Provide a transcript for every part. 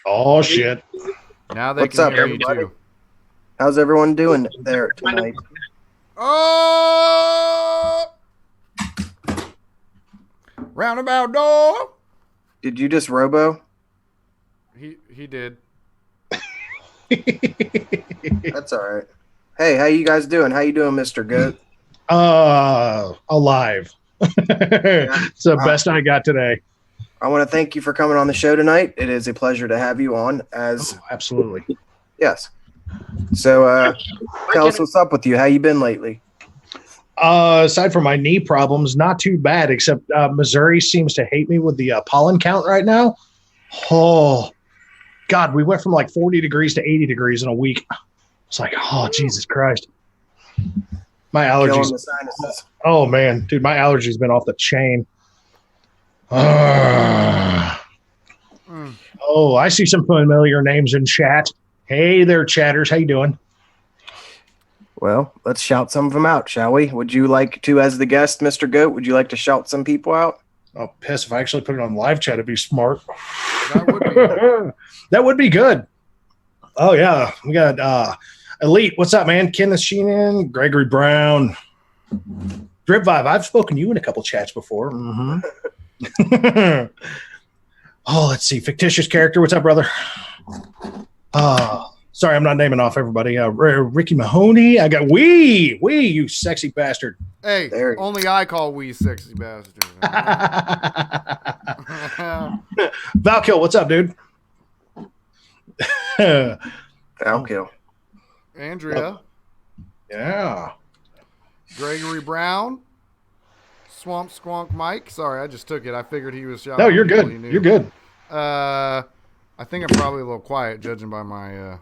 Oh shit. Now they What's can up, hear me everybody? too. How's everyone doing there tonight? Oh! Roundabout door. Did you just robo? He did. That's all right. Hey, how you guys doing? How you doing, Mr. Goat? Alive. It's the best I got today. I want to thank you for coming on the show tonight. It is a pleasure to have you on. Absolutely. Yes. So, tell us what's up with you. How you been lately? Aside from my knee problems, not too bad, except Missouri seems to hate me with the pollen count right now. Oh, God, we went from like 40 degrees to 80 degrees in a week. It's like, oh, Jesus Christ. My allergies. Killing the sinuses. Oh, man. Dude, my allergies been off the chain. Oh, I see some familiar names in chat. Hey there, chatters. How you doing? Well, let's shout some of them out, shall we? Would you like to, as the guest, Mr. Goat, would you like to shout some people out? Oh, piss. If I actually put it on live chat, it'd be smart. That would be. That would be good. Oh, yeah. We got Elite. What's up, man? Kenneth Sheenan, Gregory Brown, Drip Vibe. I've spoken to you in a couple chats before. Mm-hmm. Oh, let's see. Fictitious character. What's up, brother? Sorry, I'm not naming off everybody. Ricky Mahoney. I got Wee, you sexy bastard. Hey, only I call we sexy bastard. Valkill, what's up, dude? Valkill. Andrea. Yeah. Gregory Brown. Swamp Squonk Mike. Sorry, I just took it. I figured he was shouting. No, you're good. You're good. I think I'm probably a little quiet, judging by my.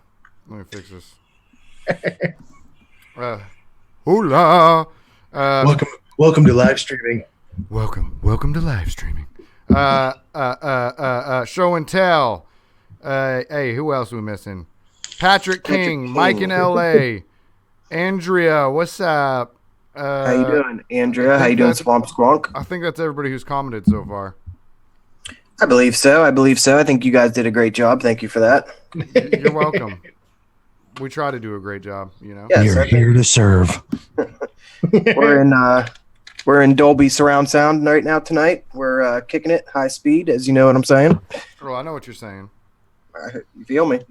Let me fix this. Hola. Welcome to live streaming. Welcome to live streaming. Show and tell. Hey, who else we missing? Patrick King, Mike in LA, Andrea. What's up? How you doing, Andrea? How you doing, Swamp Squonk? I think that's everybody who's commented so far. I believe so. I think you guys did a great job. Thank you for that. You're welcome. We try to do a great job, you know. Yes, you're here to serve. We're in Dolby surround sound right now tonight. We're kicking it high speed, as you know what I'm saying. Well, I know what you're saying. You feel me?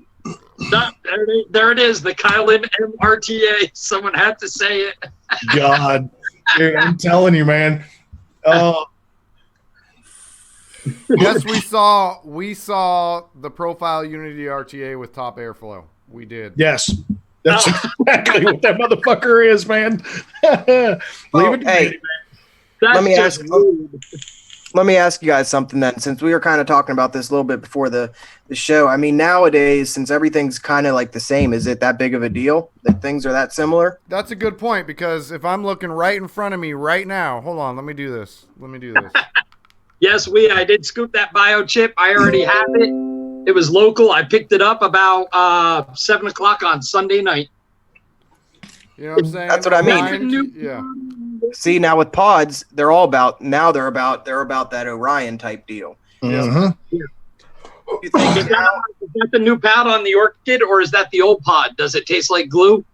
There it is, the Kylan MRTA. Someone had to say it. God, dude, I'm telling you, man. Oh. Yes, we saw the Profile Unity RTA with top airflow. We did. Yes. That's exactly what that motherfucker is, man. Leave it to me, man. Let me ask you guys something then, since we were kind of talking about this a little bit before the show. I mean, nowadays, since everything's kind of like the same, is it that big of a deal that things are that similar? That's a good point, because if I'm looking right in front of me right now, hold on, let me do this. Yes, I did scoop that biochip. I already have it. It was local. I picked it up about 7:00 on Sunday night. You know what I'm saying? That's what I mean. Yeah. See, now with pods, they're about that Orion type deal. Mm-hmm. You think is that the new pad on the Orchid, or is that the old pod? Does it taste like glue?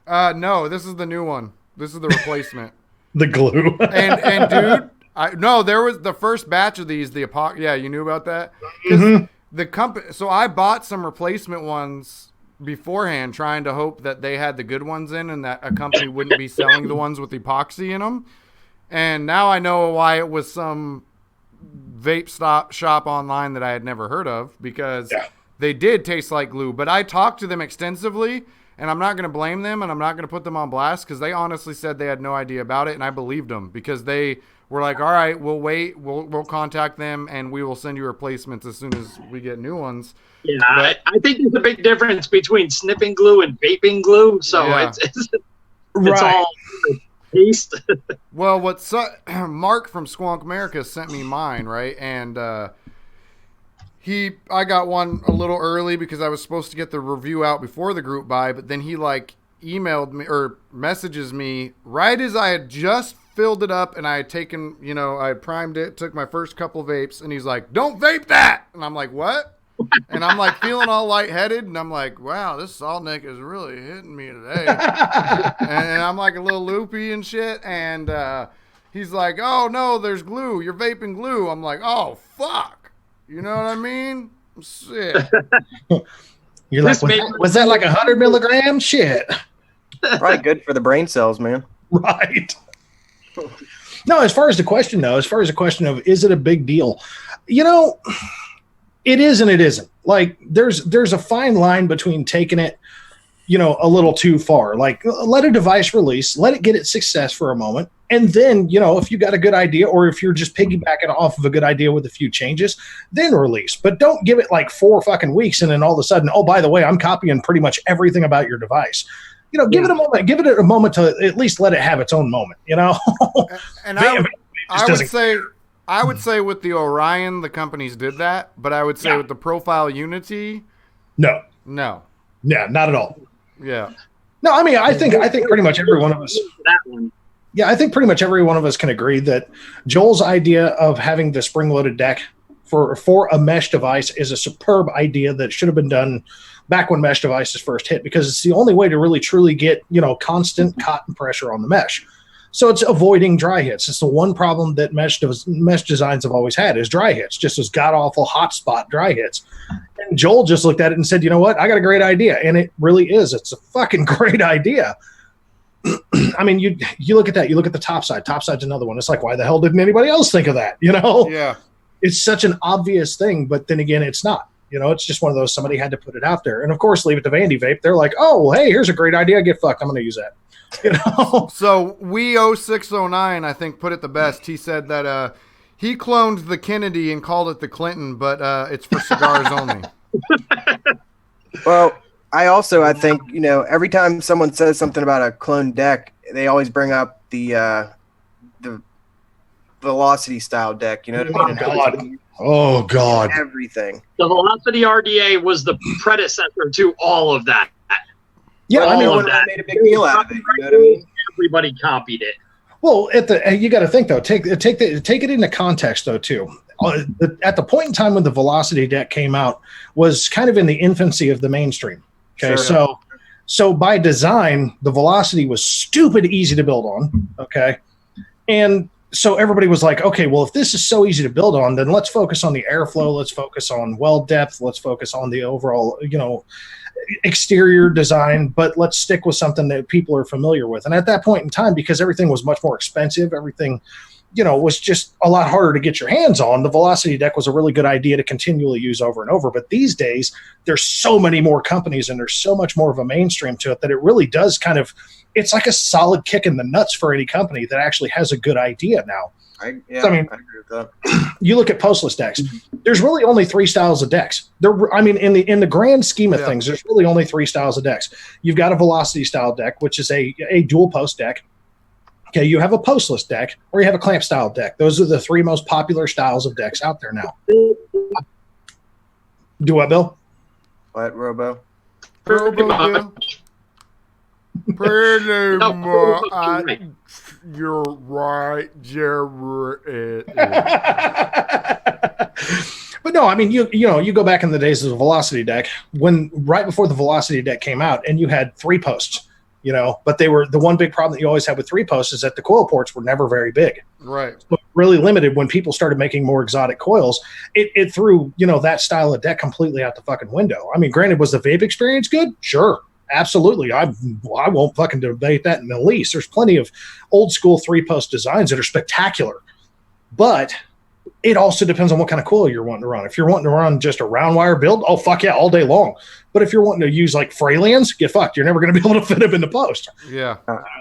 No, this is the new one. This is the replacement. The glue. and dude, there was the first batch of these, the epoxy. Yeah, you knew about that? Mm-hmm. The company. So I bought some replacement ones beforehand, trying to hope that they had the good ones in, and that a company wouldn't be selling the ones with epoxy in them. And now I know why it was some vape shop online that I had never heard of, because they did taste like glue. But I talked to them extensively, and I'm not going to blame them, and I'm not going to put them on blast, because they honestly said they had no idea about it, and I believed them, because they were like, all right, we'll wait, we'll contact them, and we will send you replacements as soon as we get new ones. Yeah, but I think there's a big difference between sniffing glue and vaping glue, so it's all taste. Well, Mark from Squonk America sent me mine, right? And I got one a little early because I was supposed to get the review out before the group buy, but then he emailed me or messages me right as I had just filled it up, and I had taken, I had primed it, took my first couple of vapes, and he's like, "Don't vape that!" And I'm like, "What?" And I'm like feeling all lightheaded, and I'm like, wow, this salt nick is really hitting me today. And I'm like a little loopy and shit. And he's like, oh no, there's glue. You're vaping glue. I'm like, oh fuck. You know what I mean? Shit. You're like, was that like 100 milligrams? Shit. Probably good for the brain cells, man. Right. No, as far as the question of is it a big deal? You know, it is and it isn't. Like there's a fine line between taking it, you know, a little too far. Like let a device release, let it get its success for a moment. And then, you know, if you got a good idea or if you're just piggybacking off of a good idea with a few changes, then release. But don't give it like 4 fucking weeks and then all of a sudden, oh, by the way, I'm copying pretty much everything about your device. You know, give it a moment. Give it a moment to at least let it have its own moment, you know? And I would say with the Orion, the companies did that. But I would say with the Profile Unity, no. Yeah, not at all. Yeah. No, I mean, I think pretty much every one of us. That one. Yeah, I think pretty much every one of us can agree that Joel's idea of having the spring-loaded deck for a mesh device is a superb idea that should have been done back when mesh devices first hit, because it's the only way to really truly get, you know, constant cotton pressure on the mesh. So it's avoiding dry hits. It's the one problem that mesh designs have always had is dry hits, just as god-awful hot spot dry hits. And Joel just looked at it and said, you know what, I got a great idea. And it really is. It's a fucking great idea. I mean, you look at that. You look at the top side. Top side's another one. It's like, why the hell didn't anybody else think of that? You know? Yeah. It's such an obvious thing, but then again, it's not. You know, it's just one of those, somebody had to put it out there. And of course, leave it to Vandy Vape. They're like, oh, well, hey, here's a great idea. Get fucked. I'm going to use that. You know? So We0609, I think, put it the best. He said that he cloned the Kennedy and called it the Clinton, but it's for cigars only. Well, I think, you know, every time someone says something about a clone deck, they always bring up the velocity style deck. You know what I mean? Oh God. Everything. The Velocity RDA was the predecessor to all of that. Yeah, I mean, that made a big deal out of it. You know what I mean? Everybody copied it. Well, you got to think though. Take it into context though too. At the point in time when the Velocity deck came out was kind of in the infancy of the mainstream. Okay, Sure. so by design, the Velocity was stupid easy to build on. Okay, and so everybody was like, okay, well, if this is so easy to build on, then let's focus on the airflow. Let's focus on well depth. Let's focus on the overall, you know, exterior design, but let's stick with something that people are familiar with. And at that point in time, because everything was much more expensive, everything, you know, was just a lot harder to get your hands on. The Velocity deck was a really good idea to continually use over and over. But these days, there's so many more companies and there's so much more of a mainstream to it that it really does kind of, it's like a solid kick in the nuts for any company that actually has a good idea now. I mean, I agree with that. You look at postless decks. There's really only 3 styles of decks. In the grand scheme of things, there's really only 3 styles of decks. You've got a Velocity style deck, which is a dual post deck. Okay, you have a postless deck, or you have a clamp style deck. Those are the 3 most popular styles of decks out there now. Do what, Bill? What, Robo? Pretty much. You're right, Jared. But no, I mean, you go back in the days of the Velocity deck, when right before the Velocity deck came out, and you had 3 posts, you know, but they were the one big problem that you always had with 3 posts is that the coil ports were never very big. Right. So really limited. When people started making more exotic coils, it threw, you know, that style of deck completely out the fucking window. I mean, granted, was the vape experience good? Sure. Absolutely. I won't fucking debate that in the least. There's plenty of old school 3-post designs that are spectacular, but it also depends on what kind of coil you're wanting to run. If you're wanting to run just a round wire build, oh fuck yeah, all day long. But if you're wanting to use like Fralians, get fucked. You're never going to be able to fit them in the post. Yeah.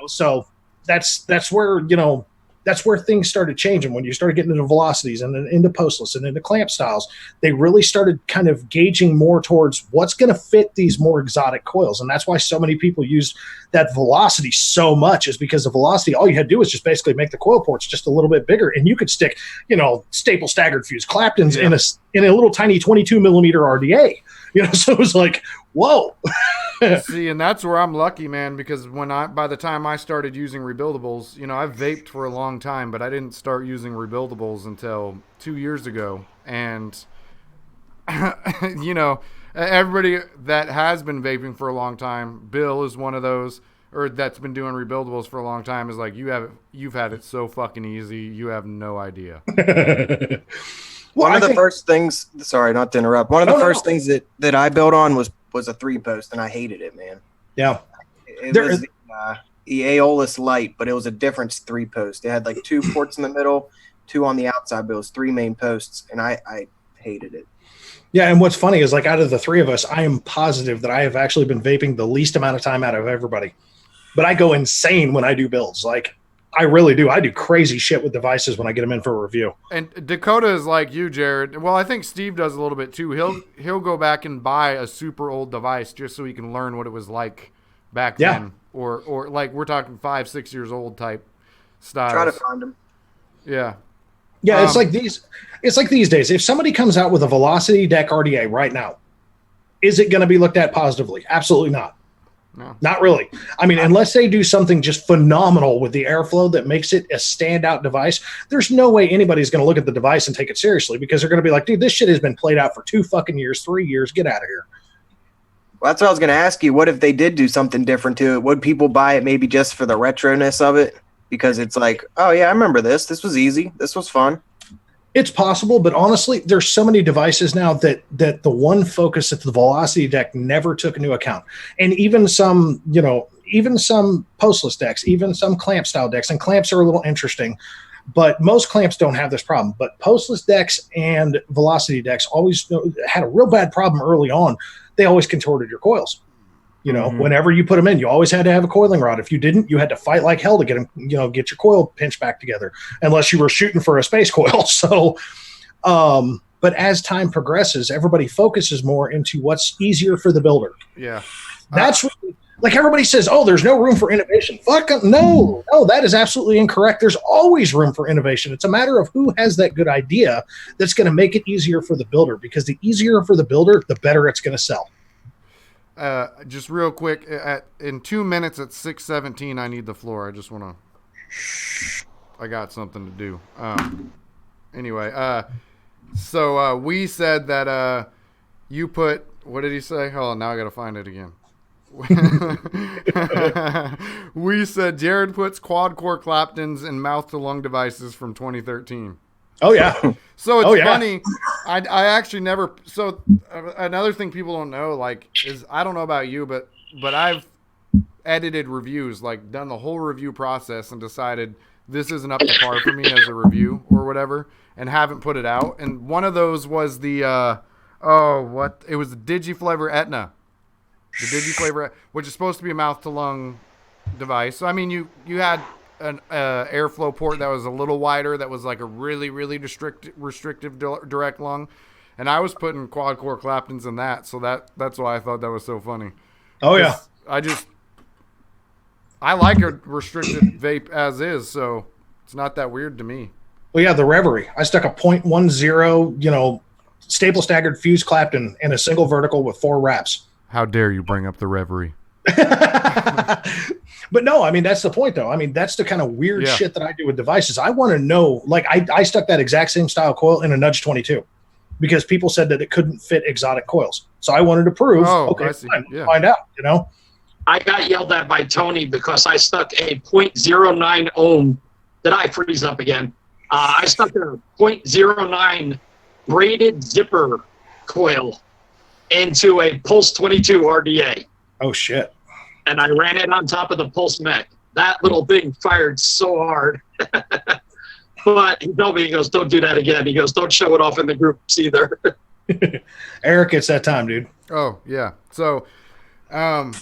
So that's where, you know, that's where things started changing when you started getting into velocities and then into postless and into clamp styles. They really started kind of gauging more towards what's going to fit these more exotic coils. And that's why so many people use that Velocity so much, is because the Velocity, all you had to do was just basically make the coil ports just a little bit bigger, and you could stick, you know, staple staggered fuse Claptons in a little tiny 22 millimeter RDA. You know, so it was like, whoa. See, and that's where I'm lucky, man, because by the time I started using rebuildables, you know, I've vaped for a long time, but I didn't start using rebuildables until 2 years ago. And you know, everybody that has been vaping for a long time, Bill is one of those, or that's been doing rebuildables for a long time, is like, you've had it so fucking easy, you have no idea. One of the first things, sorry, not to interrupt. One of the first things that I built on was a 3-post, and I hated it, man. Yeah. It was the Aeolus Light, but it was a different 3-post. It had like 2 ports in the middle, 2 on the outside, but it was 3 main posts, and I hated it. Yeah, and what's funny is, like, out of the 3 of us, I am positive that I have actually been vaping the least amount of time out of everybody. But I go insane when I do builds. Like, I really do. I do crazy shit with devices when I get them in for a review. And Dakota is like you, Jared. Well, I think Steve does a little bit too. He'll go back and buy a super old device just so he can learn what it was like back then, or like we're talking 5-6 years old type styles. Try to find them. Yeah. Yeah, it's like these days. If somebody comes out with a Velocity Deck RDA right now, is it going to be looked at positively? Absolutely not. No. Not really. I mean, unless they do something just phenomenal with the airflow that makes it a standout device, there's no way anybody's going to look at the device and take it seriously, because they're going to be like, dude, this shit has been played out for 2 fucking years, 3 years. Get out of here. Well, that's what I was going to ask you. What if they did do something different to it? Would people buy it maybe just for the retroness of it? Because it's like, oh, yeah, I remember this. This was easy. This was fun. It's possible, but honestly, there's so many devices now that the one focus that the Velocity Deck never took into account. And even some, even some postless decks, even some clamp style decks, and clamps are a little interesting, but most clamps don't have this problem. But postless decks and Velocity decks always had a real bad problem early on. They always contorted your coils. Whenever you put them in, you always had to have a coiling rod. If you didn't, you had to fight like hell to get them, get your coil pinched back together, unless you were shooting for a space coil. So, but as time progresses, everybody focuses more into what's easier for the builder. Yeah. That's like everybody says, oh, there's no room for innovation. Fuck no, that is absolutely incorrect. There's always room for innovation. It's a matter of who has that good idea that's going to make it easier for the builder, because the easier for the builder, the better it's going to sell. Just real quick, in 2 minutes at 6:17, I need the floor. I just want to. I got something to do. Anyway, so we said that you put. What did he say? Hold on, now I got to find it again. We said Jared puts quad core Claptons in mouth to lung devices from 2013. Oh yeah. So it's funny. I actually never. So another thing people don't know, like, is I don't know about you, but I've edited reviews, like done the whole review process and decided this isn't up to par for me as a review or whatever, and haven't put it out. And one of those was the it was the DigiFlavor Etna, which is supposed to be a mouth to lung device. So I mean, you had an airflow port that was a little wider, that was like a really, really restrictive direct lung, and I was putting quad core Claptons in that, so that's why I thought that was so funny. Oh yeah, I like a restricted vape as is, so it's not that weird to me. Well, yeah, the Reverie. I stuck a 0.10, staple staggered fused Clapton in a single vertical with 4 wraps. How dare you bring up the Reverie? But no, I mean, that's the point, though. I mean, that's the kind of weird shit that I do with devices. I want to know, like, I stuck that exact same style coil in a Nudge 22 because people said that it couldn't fit exotic coils. So I wanted to prove, find out, I got yelled at by Tony because I stuck a 0.09 ohm. Did I freeze up again? I stuck a 0.09 braided zipper coil into a Pulse 22 RDA. Oh, shit. And I ran it on top of the Pulse mech. That little thing fired so hard. But he told me, he goes, don't do that again. He goes, don't show it off in the groups either. Eric, it's that time, dude. Oh, yeah. So, as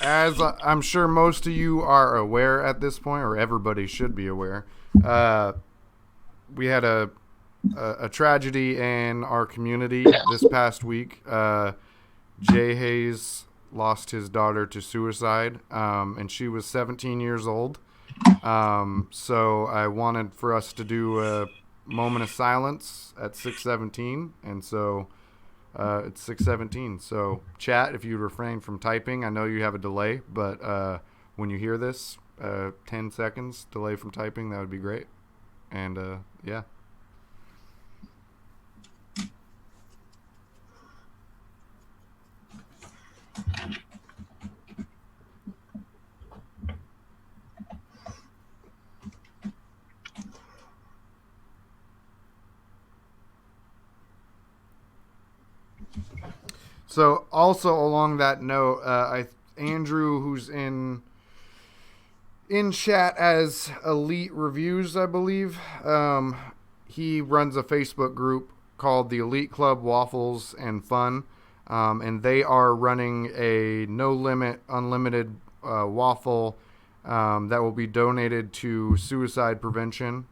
I'm sure most of you are aware at this point, or everybody should be aware, we had a tragedy in our community this past week. Jay Hayes lost his daughter to suicide, and she was 17 years old. So I wanted for us to do a moment of silence at 6:17, and so it's 6:17. So chat, if you refrain from typing, I know you have a delay, but when you hear this, 10 seconds delay from typing, that would be great. And yeah. So also along that note, Andrew, who's in chat as Elite Reviews, I believe. He runs a Facebook group called the Elite Club Waffles and Fun, and they are running a no limit, unlimited waffle that will be donated to suicide prevention.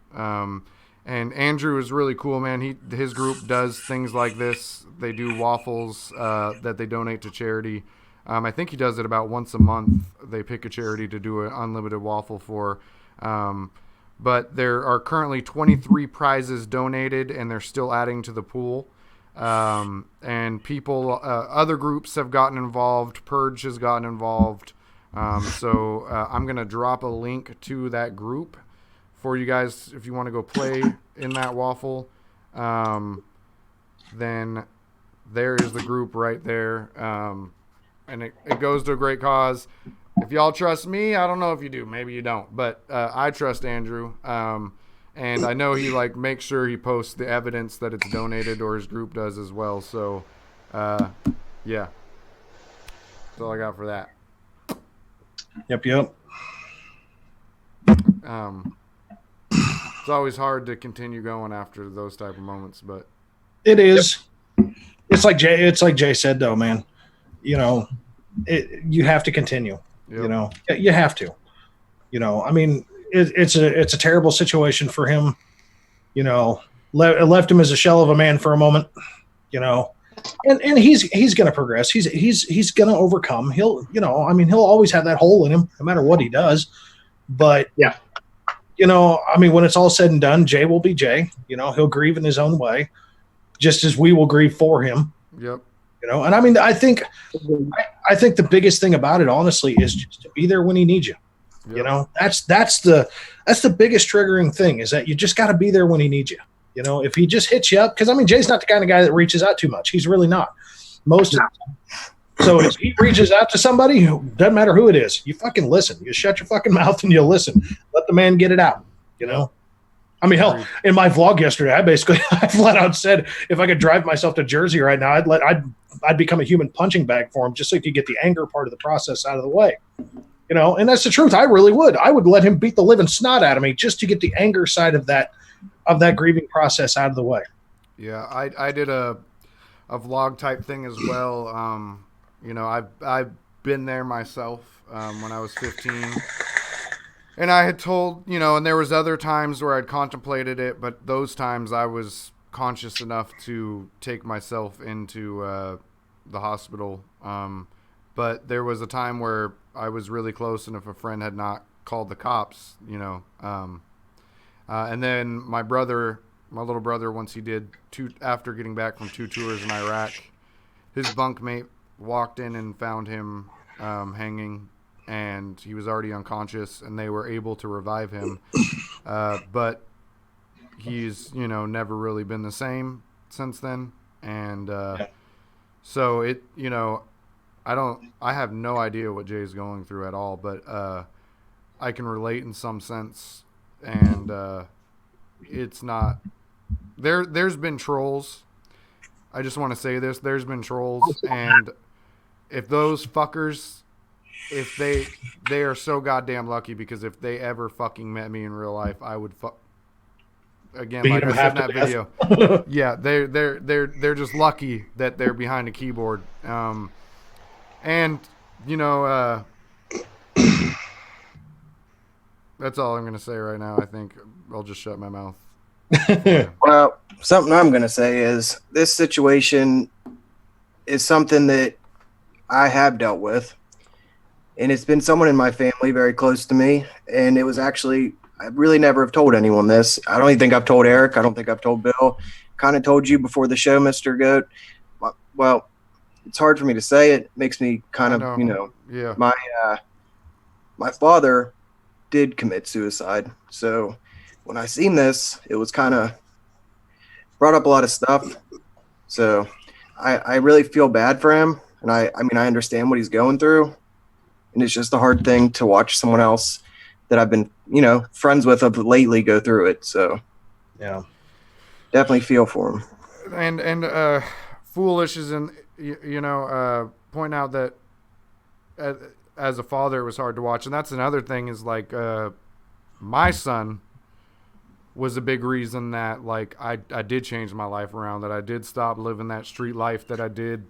And Andrew is really cool, man. His group does things like this. They do waffles that they donate to charity. I think he does it about once a month. They pick a charity to do an unlimited waffle for. But there are currently 23 prizes donated, and they're still adding to the pool. And people, other groups have gotten involved. Purge has gotten involved. So I'm going to drop a link to that group for you guys if you want to go play in that waffle. Then there is the group right there. And it goes to a great cause. If y'all trust me, I don't know if you do. Maybe you don't. But I trust Andrew. And I know he makes sure he posts the evidence that it's donated, or his group does as well. So, yeah. That's all I got for that. Yep. It's always hard to continue going after those type of moments, but it is. Yep. It's like Jay said, though, man. You know, you have to continue. Yep. You know, you have to. You know, I mean, it's a terrible situation for him. You know, left him as a shell of a man for a moment. You know, and he's going to progress. He's going to overcome. He'll always have that hole in him, no matter what he does. But yeah, you know, I mean, when it's all said and done, Jay will be Jay. You know, he'll grieve in his own way, just as we will grieve for him. Yep. You know, and I mean, I think the biggest thing about it, honestly, is just to be there when he needs you. Yep. You know, that's the biggest triggering thing, is that you just got to be there when he needs you. You know, if he just hits you up, because I mean, Jay's not the kind of guy that reaches out too much. He's really not. Most of the time. So if he reaches out to somebody, doesn't matter who it is, you fucking listen. You shut your fucking mouth and you listen. Let the man get it out. You know. I mean, hell, in my vlog yesterday, I flat out said if I could drive myself to Jersey right now, I'd become a human punching bag for him, just so he could get the anger part of the process out of the way. You know, and that's the truth. I really would. I would let him beat the living snot out of me just to get the anger side of that grieving process out of the way. Yeah, I did a vlog type thing as well. You know, I've been there myself when I was 15. And I had told, you know, and there was other times where I'd contemplated it, but those times I was conscious enough to take myself into the hospital. But there was a time where I was really close, and if a friend had not called the cops, you know. And then my little brother, once he did after getting back from 2 tours in Iraq, his bunkmate walked in and found him hanging. And he was already unconscious, and they were able to revive him. But he's, you know, never really been the same since then. And so it, you know, I have no idea what Jay's going through at all, but I can relate in some sense. And it's not, there's been trolls. I just want to say this. There's been trolls. And if those fuckers, if they are so goddamn lucky, because if they ever fucking met me in real life, I would again, like I said in that video. Yeah, they're just lucky that they're behind a keyboard. And you know, that's all I'm gonna say right now. I think I'll just shut my mouth. Well, something I'm gonna say is this situation is something that I have dealt with. And it's been someone in my family very close to me. And it was actually, I really never have told anyone this. I don't even think I've told Eric. I don't think I've told Bill. Kind of told you before the show, Mr. Goat. Well, it's hard for me to say it. Makes me kind of, you know, yeah. My father did commit suicide. So when I seen this, it was kind of brought up a lot of stuff. So I really feel bad for him. And I mean, I understand what he's going through. And it's just a hard thing to watch someone else that I've been, you know, friends with lately go through it. So, yeah, definitely feel for him. And Foolish is point out that as a father, it was hard to watch. And that's another thing is like my son was a big reason that like I did change my life around, that I did stop living that street life, that I did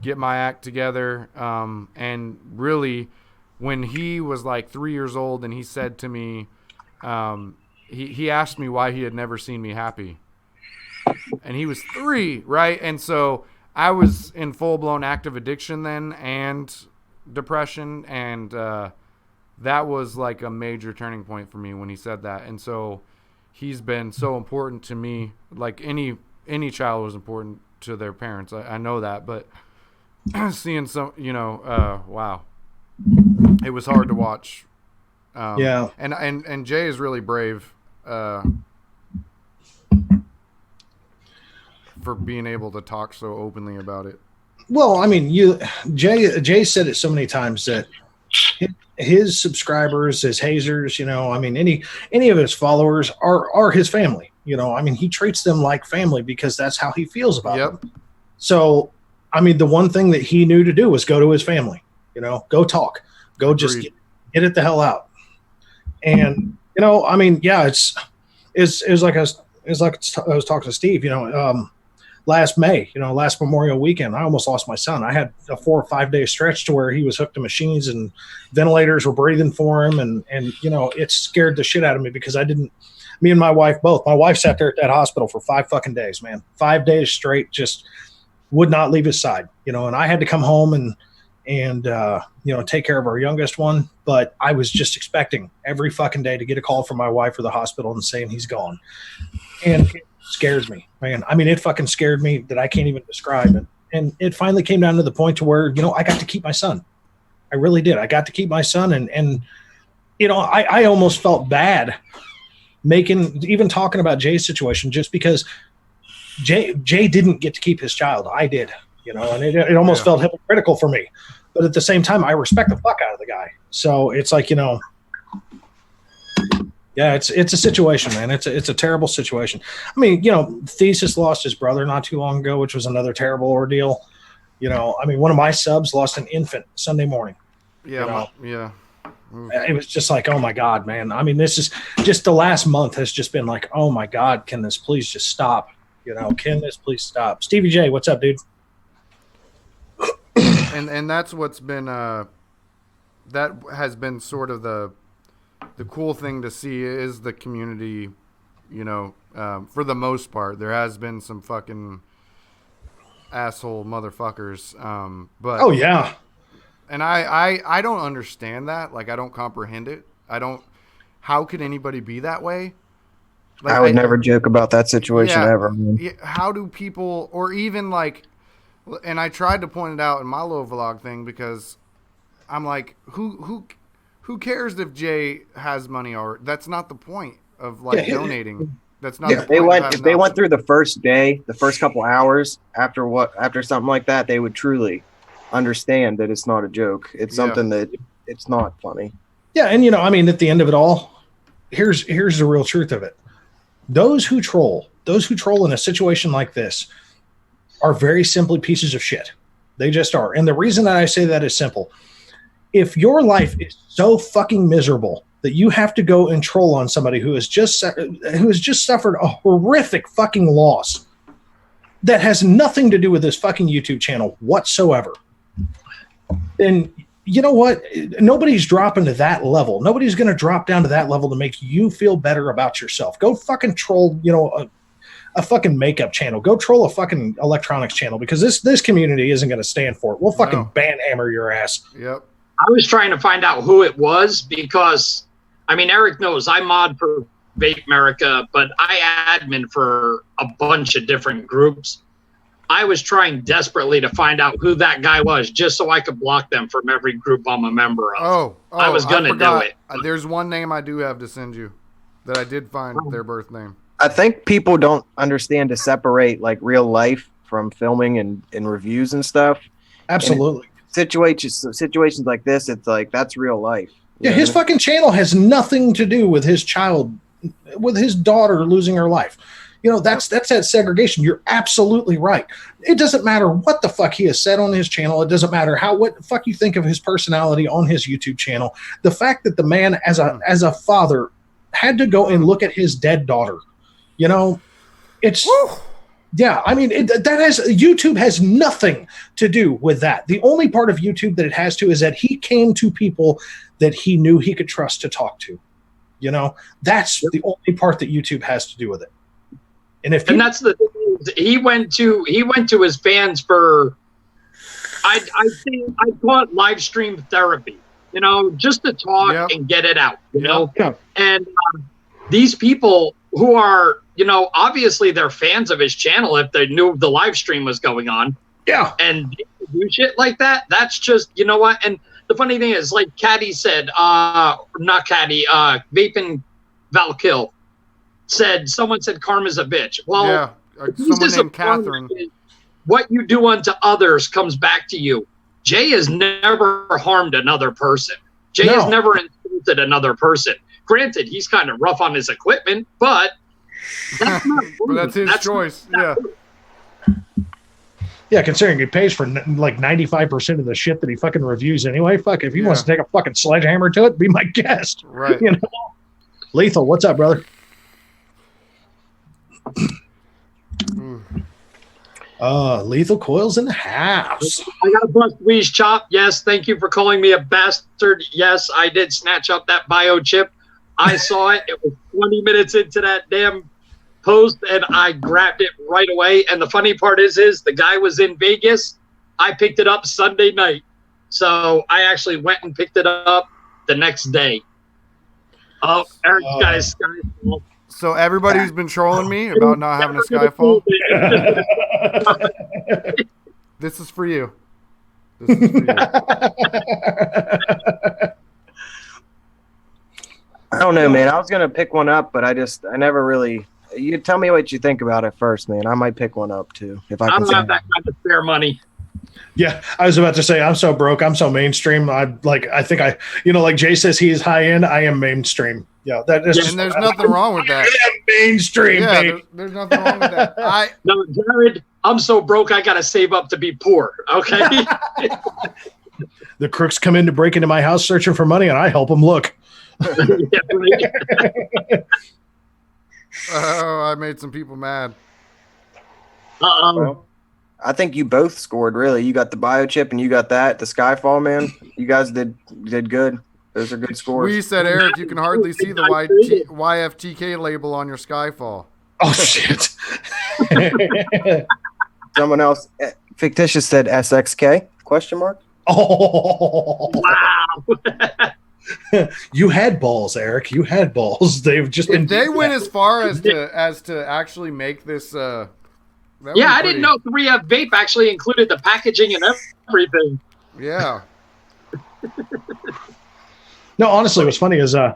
get my act together. And really, when he was like 3 years old and he said to me, he asked me why he had never seen me happy. And he was 3, right? And so I was in full-blown active addiction then and depression. And that was like a major turning point for me when he said that. And so he's been so important to me. Like any child was important to their parents. I know that. But seeing some, wow. It was hard to watch. Yeah. And Jay is really brave for being able to talk so openly about it. Well, I mean, Jay said it so many times that his subscribers, his hazers, I mean, any of his followers are his family. I mean, he treats them like family because that's how he feels about them. So, I mean, the one thing that he knew to do was go to his family. Go talk, go just get it the hell out. And I mean, yeah, it's like I was talking to Steve. Last May, last Memorial weekend, I almost lost my son. I had a 4 or 5 day stretch to where he was hooked to machines and ventilators were breathing for him. And it scared the shit out of me because me and my wife both, my wife sat there at that hospital for 5 fucking days, man, 5 days straight, just would not leave his side, and I had to come home and take care of our youngest one. But I was just expecting every fucking day to get a call from my wife or the hospital and saying he's gone. And it scares me, man. I mean, it fucking scared me that I can't even describe it. And it finally came down to the point to where, I got to keep my son. I really did. I got to keep my son. And I almost felt bad even talking about Jay's situation, just because Jay didn't get to keep his child. I did, and it almost felt hypocritical for me. But at the same time, I respect the fuck out of the guy. So it's like, yeah, it's a situation, man. It's a terrible situation. I mean, Thesis lost his brother not too long ago, which was another terrible ordeal. I mean, one of my subs lost an infant Sunday morning. Yeah, yeah. It was just like, oh my God, man. I mean, this is just the last month has just been like, oh my God, can this please just stop? Can this please stop? Stevie J, what's up, dude? And that's what's been that has been sort of the cool thing to see is the community, for the most part. There has been some fucking asshole motherfuckers. But oh yeah. And I don't understand that. Like, I don't comprehend it. How could anybody be that way? Like, I would never joke about that situation ever. How do people, or even like, and I tried to point it out in my little vlog thing because I'm like, who cares if Jay has money or that's not the point of like donating. That's not. If they went through the first day, the first couple hours after something like that, they would truly understand that it's not a joke. It's something that it's not funny. Yeah, and I mean, at the end of it all, here's the real truth of it. Those who troll in a situation like this are very simply pieces of shit. They just are. And the reason that I say that is simple. If your life is so fucking miserable that you have to go and troll on somebody who has just suffered a horrific fucking loss that has nothing to do with this fucking YouTube channel whatsoever, then you know what? Nobody's dropping to that level. Nobody's going to drop down to that level to make you feel better about yourself. Go fucking troll, a fucking makeup channel. Go troll a fucking electronics channel because this community isn't going to stand for it. We'll fucking banhammer your ass. Yep. I was trying to find out who it was because, I mean, Eric knows I mod for Vape America, but I admin for a bunch of different groups. I was trying desperately to find out who that guy was just so I could block them from every group I'm a member of. I was going to do it. There's one name I do have to send you that I did find their birth name. I think people don't understand to separate like real life from filming and reviews and stuff. Absolutely. Situations like this, it's like that's real life. Yeah, his fucking channel has nothing to do with his child, with his daughter losing her life. That's that segregation. You're absolutely right. It doesn't matter what the fuck he has said on his channel. It doesn't matter what the fuck you think of his personality on his YouTube channel. The fact that the man, as a father, had to go and look at his dead daughter, it's. Woo. Yeah, I mean, YouTube has nothing to do with that. The only part of YouTube that it has to is that he came to people that he knew he could trust to talk to. That's the only part that YouTube has to do with it. And that's the thing. He went to his fans for, I think I call it live stream therapy. Just to talk and get it out. And these people who are. Obviously they're fans of his channel if they knew the live stream was going on. Yeah. And do shit like that. That's just, what? And the funny thing is, like Caddy said, not Caddy, Vapin Valkill someone said karma's a bitch. Well, someone named Catherine. What you do unto others comes back to you. Jay has never harmed another person. Jay has never insulted another person. Granted, he's kind of rough on his equipment, but that's not but that's his choice. Yeah, considering he pays for like 95% of the shit that he fucking reviews anyway. Fuck, if he wants to take a fucking sledgehammer to it, be my guest. Right. Lethal, what's up, brother? Lethal Coils in the house. I got a bust Weeze chop. Yes, thank you for calling me a bastard. Yes, I did snatch up that bio chip. I saw it. It was 20 minutes into that damn post, and I grabbed it right away. And the funny part is the guy was in Vegas. I picked it up Sunday night. So I actually went and picked it up the next day. Oh, Eric's got his Skyfall. So everybody who's been trolling me about not having a Skyfall, this is for you. This is for you. I don't know, man. I was gonna pick one up, but I never really. You tell me what you think about it first, man. I might pick one up too if I can. I don't have that kind of spare money. Yeah, I was about to say I'm so broke. I'm so mainstream. I think like Jay says he is high end. I am mainstream. Yeah, that is. And there's nothing wrong with that. I am mainstream. Yeah, there's nothing wrong with that. No, Jared, I'm so broke. I gotta save up to be poor. Okay. The crooks come in to break into my house searching for money, and I help them look. Oh, I made some people mad. Well, I think you both scored, really. You got the biochip and you got the Skyfall, man. You guys did good. Those are good scores. We said, Eric, you can hardly see the YFTK label on your Skyfall. Oh, shit. Someone else, fictitious, said SXK, question mark? Oh. Wow. You had balls, Eric. You had balls. They've just been. If they went as far as to actually make this. I didn't know 3F Vape actually included the packaging and everything. Yeah. No, honestly, what's funny is I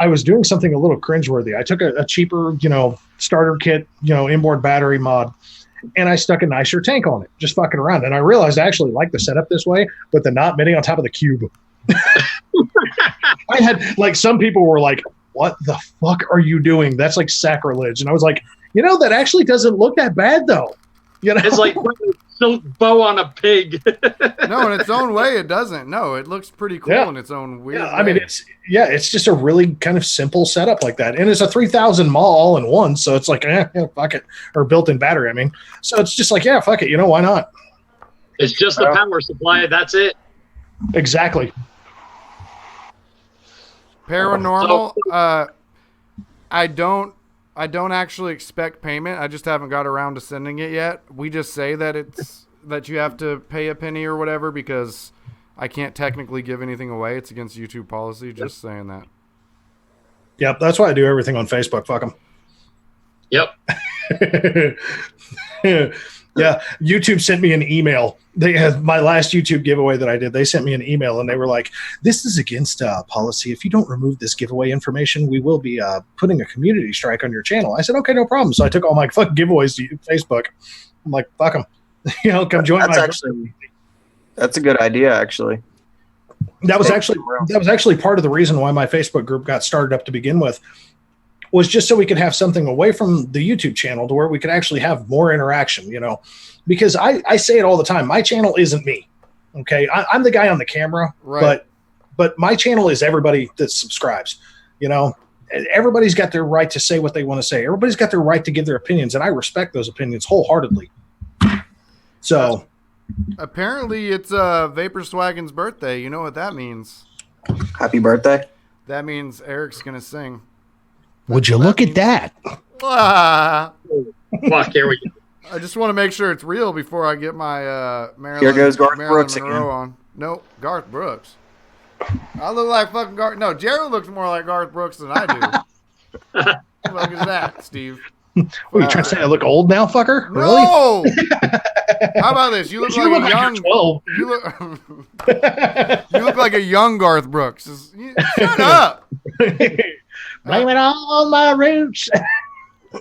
was doing something a little cringeworthy. I took a cheaper, starter kit, inboard battery mod, and I stuck a nicer tank on it, just fucking around. And I realized I actually like the setup this way, with the knot mitting on top of the cube. I had some people were like, "What the fuck are you doing? That's like sacrilege." And I was like, that actually doesn't look that bad though. It's like putting a silk bow on a pig. No, in its own way, it doesn't. No, it looks pretty cool in its own weird way. I mean, it's just a really kind of simple setup like that. And it's a 3000 mAh all in one. So it's like, fuck it. Or built-in battery, I mean. So it's just like, fuck it. Why not? It's just the power supply. That's it. Exactly. Paranormal, I don't actually expect payment. I just haven't got around to sending it yet. We just say that you have to pay a penny or whatever because I can't technically give anything away. It's against YouTube policy. Just saying that. Yep, that's why I do everything on Facebook. Fuck them. Yep. Yeah, YouTube sent me an email. They had my last YouTube giveaway that I did. They sent me an email and they were like, "This is against policy. If you don't remove this giveaway information, we will be putting a community strike on your channel." I said, "Okay, no problem." So I took all my fucking giveaways to Facebook. I'm like, "Fuck them." Come join my. That's a good idea, actually. That was actually part of the reason why my Facebook group got started up to begin with. was just so we could have something away from the YouTube channel to where we could actually have more interaction, because I say it all the time. My channel isn't me. Okay. I'm the guy on the camera, Right. but my channel is everybody that subscribes, everybody's got their right to say what they want to say. Everybody's got their right to give their opinions. And I respect those opinions wholeheartedly. So apparently it's Vapor Swaggin's birthday. You know what that means? Happy birthday. That means Eric's going to sing. would you look at that? Ah, Fuck, here we go. I just want to make sure it's real before I get my Marilyn, Here goes Garth Marilyn Brooks Monroe again. on. Nope, Garth Brooks. I look like fucking Garth. No, Jared looks more like Garth Brooks than I do. Look at that, Steve. What, are you trying to say I look old now, fucker? Really? No. How about this? You look You like look a like young. you're 12. You look. You look like a young Garth Brooks. Shut up. Blame it all on my roots. I'm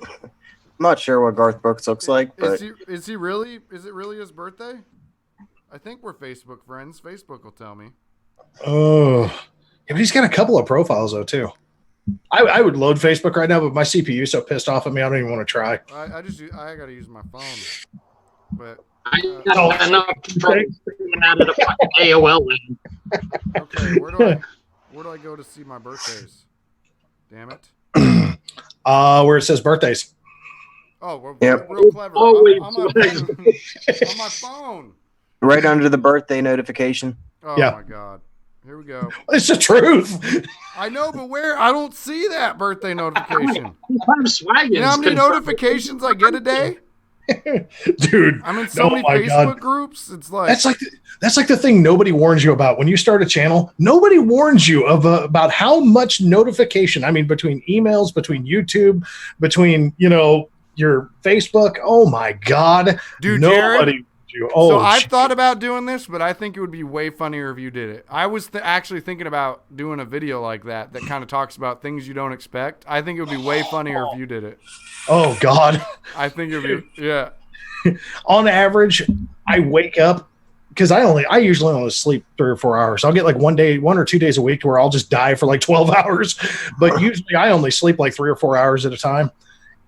not sure what Garth Brooks looks like, but Is he really? Is it really his birthday? I think we're Facebook friends. Facebook will tell me. Oh, yeah, but he's got a couple of profiles though too. I would load Facebook right now, but my CPU is so pissed off at me, I don't even want to try. I got to use my phone. But I got enough trouble figuring out a fucking AOL in. okay, where do I go to see my birthdays? Damn it. Where it says birthdays. Oh, we're Yep. real clever. Always I'm on my phone. right under the birthday notification. Oh Yeah. my god. Here we go. It's the truth. I know, but where? I don't see that birthday notification. I'm swagging. You know how many notifications I get a day? Dude, I'm in so many my Facebook God. groups. It's like that's like the thing nobody warns you about when you start a channel. Nobody warns you about how much notification. I mean, between emails, between YouTube, between your Facebook. Oh my God, Dude, nobody. Jared, You. Oh, so I've shit. thought about doing this, but I think it would be way funnier if you did it. I was actually thinking about doing a video like that kind of talks about things you don't expect. I think it would be way funnier if you did it. Oh God. I think it would be, yeah. On average, I wake up because I usually only sleep 3 or 4 hours. I'll get like 1 or 2 days a week where I'll just die for like 12 hours. But usually I only sleep like 3 or 4 hours at a time.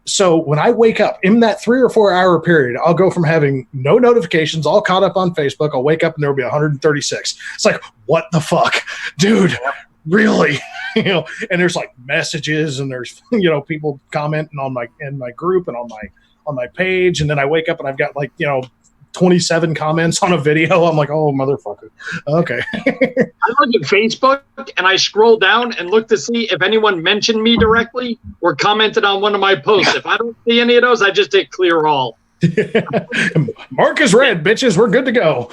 So when I wake up in that 3 or 4 hour period, I'll go from having no notifications, all caught up on Facebook. I'll wake up and there'll be 136. It's like, what the fuck, dude? Really? And there's like messages and there's people commenting in my group and on my page. And then I wake up and I've got 27 comments on a video. I'm like, oh, motherfucker. Okay. I look at Facebook and I scroll down and look to see if anyone mentioned me directly or commented on one of my posts. If I don't see any of those, I just hit clear all. Mark is red, bitches. We're good to go.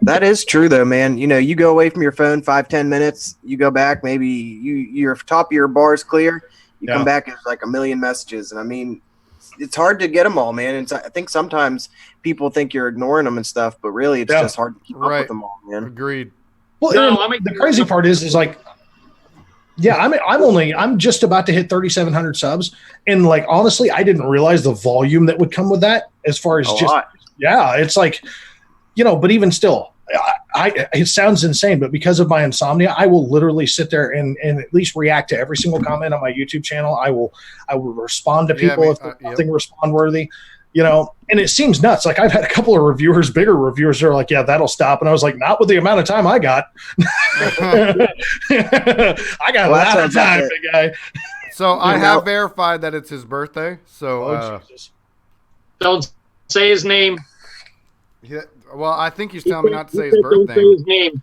That is true though, man. You go away from your phone 5-10 minutes, you go back, maybe your top of your bar is clear. You come back and there's like a million messages. And I mean, it's hard to get them all, man. And I think sometimes people think you're ignoring them and stuff, but really it's just hard to keep up with them all, man. Agreed. Well, the crazy part is like, yeah, I'm just about to hit 3,700 subs, and like honestly, I didn't realize the volume that would come with that. As far as it's like, but even still, it sounds insane, but because of my insomnia, I will literally sit there and at least react to every single comment on my YouTube channel. I will respond to people if there's nothing respond worthy, and it seems nuts. Like I've had a couple of bigger reviewers that are like, yeah, that'll stop. And I was like, not with the amount of time I got. I got a lot of time, big guy. So I have verified that it's his birthday. So don't say his name. Well, I think he's telling me not to say his Don't birthday. say his name.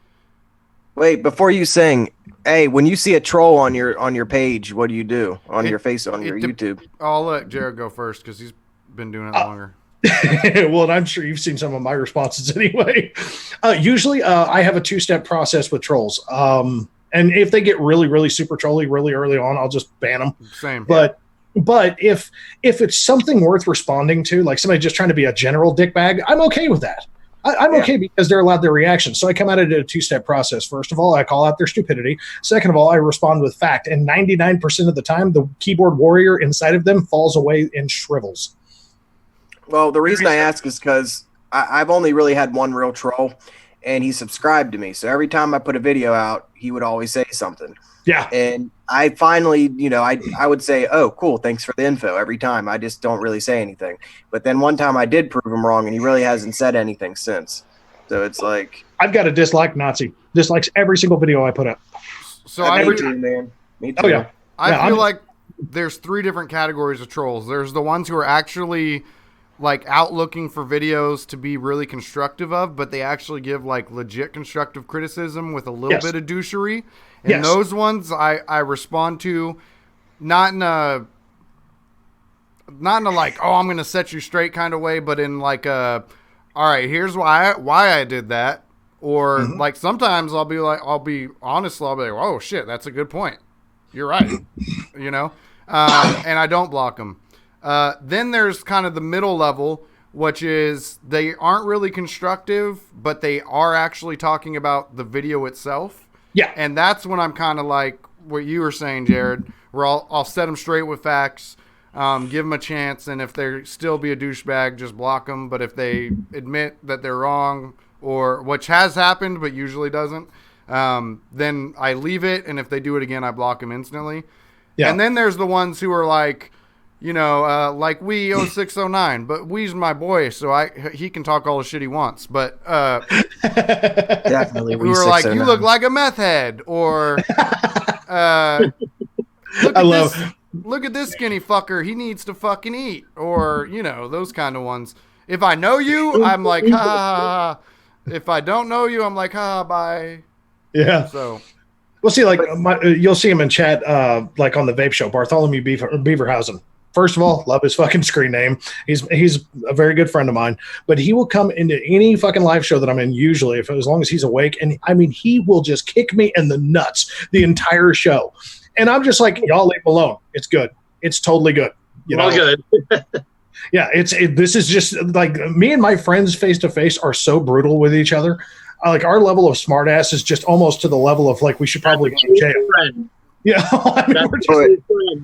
Wait, before you sing, hey, when you see a troll on your page, what do you do on your YouTube? I'll let Jared go first because he's been doing it longer. Well, and I'm sure you've seen some of my responses anyway. Usually, I have a 2-step process with trolls. And if they get really, really super trolly really early on, I'll just ban them. Same. But if it's something worth responding to, like somebody just trying to be a general dickbag, I'm okay with that. I'm okay because they're allowed their reaction. So I come at it in a 2-step process. First of all, I call out their stupidity. Second of all, I respond with fact. And 99% of the time, the keyboard warrior inside of them falls away and shrivels. Well, the reason I ask is because I've only really had one real troll, and he subscribed to me. So every time I put a video out, he would always say something. Yeah. And I finally, I would say, oh, cool, thanks for the info every time. I just don't really say anything. But then one time I did prove him wrong, and he really hasn't said anything since. So it's like, I've got a dislike Nazi. Dislikes every single video I put up. So I me too, man. Me too. Oh yeah. I feel like there's 3 different categories of trolls. There's the ones who are actually like out looking for videos to be really constructive of, but they actually give like legit constructive criticism with a little bit of douchery. And those ones I respond to not in a like, oh, I'm going to set you straight kind of way, but in like a, all right, here's why I did that. Or like sometimes I'll be honest, I'll be like, oh shit, that's a good point. You're right. And I don't block them. Then there's kind of the middle level, which is they aren't really constructive, but they are actually talking about the video itself. Yeah. And that's when I'm kind of like what you were saying, Jared, where I'll set them straight with facts, give them a chance, and if they still be a douchebag, just block them. But if they admit that they're wrong, or which has happened but usually doesn't, then I leave it, and if they do it again, I block them instantly. Yeah. And then there's the ones who are like, like we 0609, but we's my boy, so he can talk all the shit he wants. But definitely, we were like, you look like a meth head, or look at this skinny fucker, he needs to fucking eat, or those kind of ones. If I know you, I'm like, ha ha ha. If I don't know you, I'm like, ha, bye. Yeah. So. We'll see, like you'll see him in chat, like on the Vape Show, Bartholomew Beaverhausen. First of all, love his fucking screen name. He's a very good friend of mine, but he will come into any fucking live show that I'm in usually, as long as he's awake. And I mean, he will just kick me in the nuts the entire show. And I'm just like, y'all leave him alone. It's good. It's totally good. All good. Yeah. This is just like me and my friends face to face are so brutal with each other. Like our level of smart ass is just almost to the level of like, we should probably go to jail. Yeah.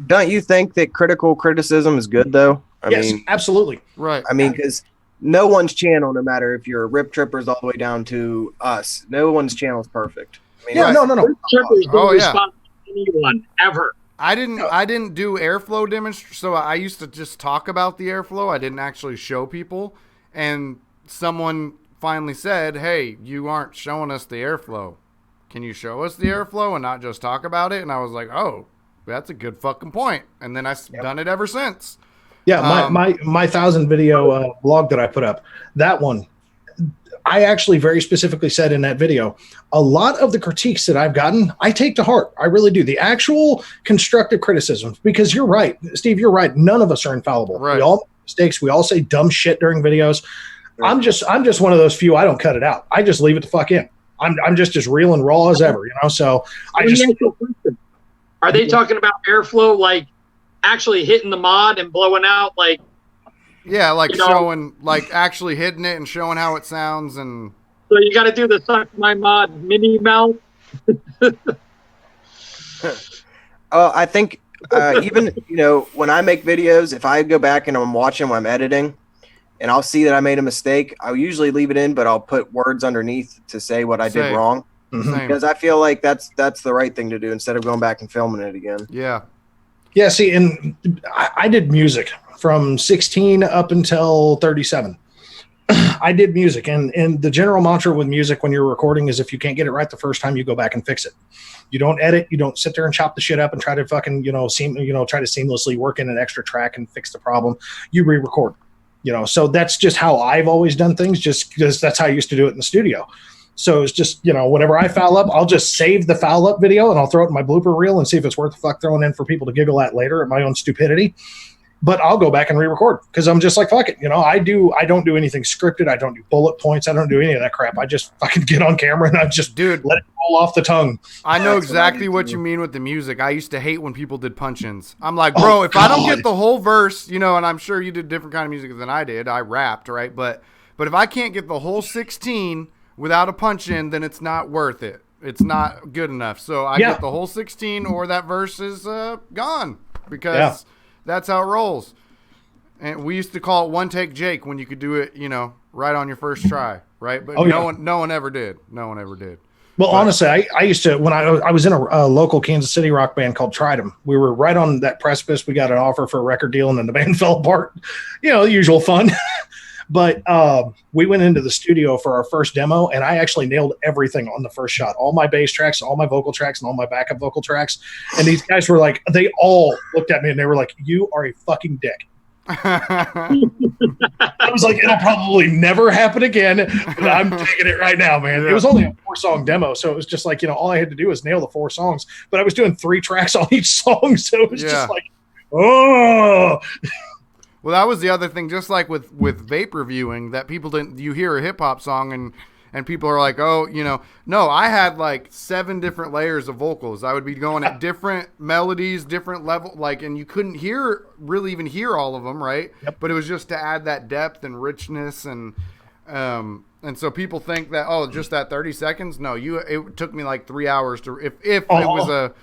Don't you think that critical criticism is good though? I mean, absolutely. Right. I mean, because no one's channel, no matter if you're Rip Trippers all the way down to us, no one's channel is perfect. I mean, no. Rip Trippers don't respond to anyone ever. I didn't do airflow demonstration, so I used to just talk about the airflow. I didn't actually show people, and someone finally said, hey, you aren't showing us the airflow. Can you show us the airflow and not just talk about it? And I was like, oh, that's a good fucking point. And then I've done it ever since. Yeah, my 1,000 video blog that I put up, that one, I actually very specifically said in that video, a lot of the critiques that I've gotten, I take to heart. I really do. The actual constructive criticisms, because you're right, Steve, you're right. None of us are infallible. Right. We all make mistakes. We all say dumb shit during videos. Right. I'm just one of those few. I don't cut it out. I just leave it the fuck in. I'm just as real and raw as ever, So are they talking about airflow, like actually hitting the mod and blowing out, like? Yeah, like showing, like actually hitting it and showing how it sounds, and. So you got to do the suck my mod mini mouth. I think even when I make videos, if I go back and I'm watching when I'm editing, and I'll see that I made a mistake, I'll usually leave it in, but I'll put words underneath to say what I did wrong. Because I feel like that's the right thing to do instead of going back and filming it again. Yeah. Yeah, see, and I did music from 16 up until 37. I did music, and the general mantra with music when you're recording is if you can't get it right the first time, you go back and fix it. You don't edit. You don't sit there and chop the shit up and try to fucking, try to seamlessly work in an extra track and fix the problem. You re-record. So that's just how I've always done things, just because that's how I used to do it in the studio. So it's just, whenever I foul up, I'll just save the foul up video and I'll throw it in my blooper reel and see if it's worth the fuck throwing in for people to giggle at later at my own stupidity. But I'll go back and re-record because I'm just like, fuck it. I don't do anything scripted. I don't do bullet points. I don't do any of that crap. I just fucking get on camera and I just let it roll off the tongue. I know exactly what you mean with the music. I used to hate when people did punch-ins. I'm like, bro, if I don't get the whole verse, and I'm sure you did different kind of music than I did. I rapped, right? But if I can't get the whole 16 without a punch-in, then it's not worth it. It's not good enough. So I get the whole 16 or that verse is gone because that's how it rolls. And we used to call it one take Jake when you could do it, right on your first try, right? But no one ever did. No one ever did. Well, honestly, I used to, when I was in a local Kansas City rock band called Tridem. We were right on that precipice. We got an offer for a record deal, and then the band fell apart. The usual fun. But we went into the studio for our first demo, and I actually nailed everything on the first shot. All my bass tracks, all my vocal tracks, and all my backup vocal tracks. And these guys were like, they all looked at me, and they were like, "You are a fucking dick." I was like, it'll probably never happen again, but I'm taking it right now, man. Yeah. It was only a 4-song demo, so it was just like, all I had to do was nail the 4 songs, but I was doing 3 tracks on each song, so it was just like, oh. Well, that was the other thing, just like with vape reviewing, that people didn't, you hear a hip hop song and people are like, oh, no, I had like 7 different layers of vocals. I would be going at different melodies, different level, and you couldn't really even hear all of them, right? Yep. But it was just to add that depth and richness, and so people think that, oh, just that 30 seconds. No, it took me like 3 hours to, if it was a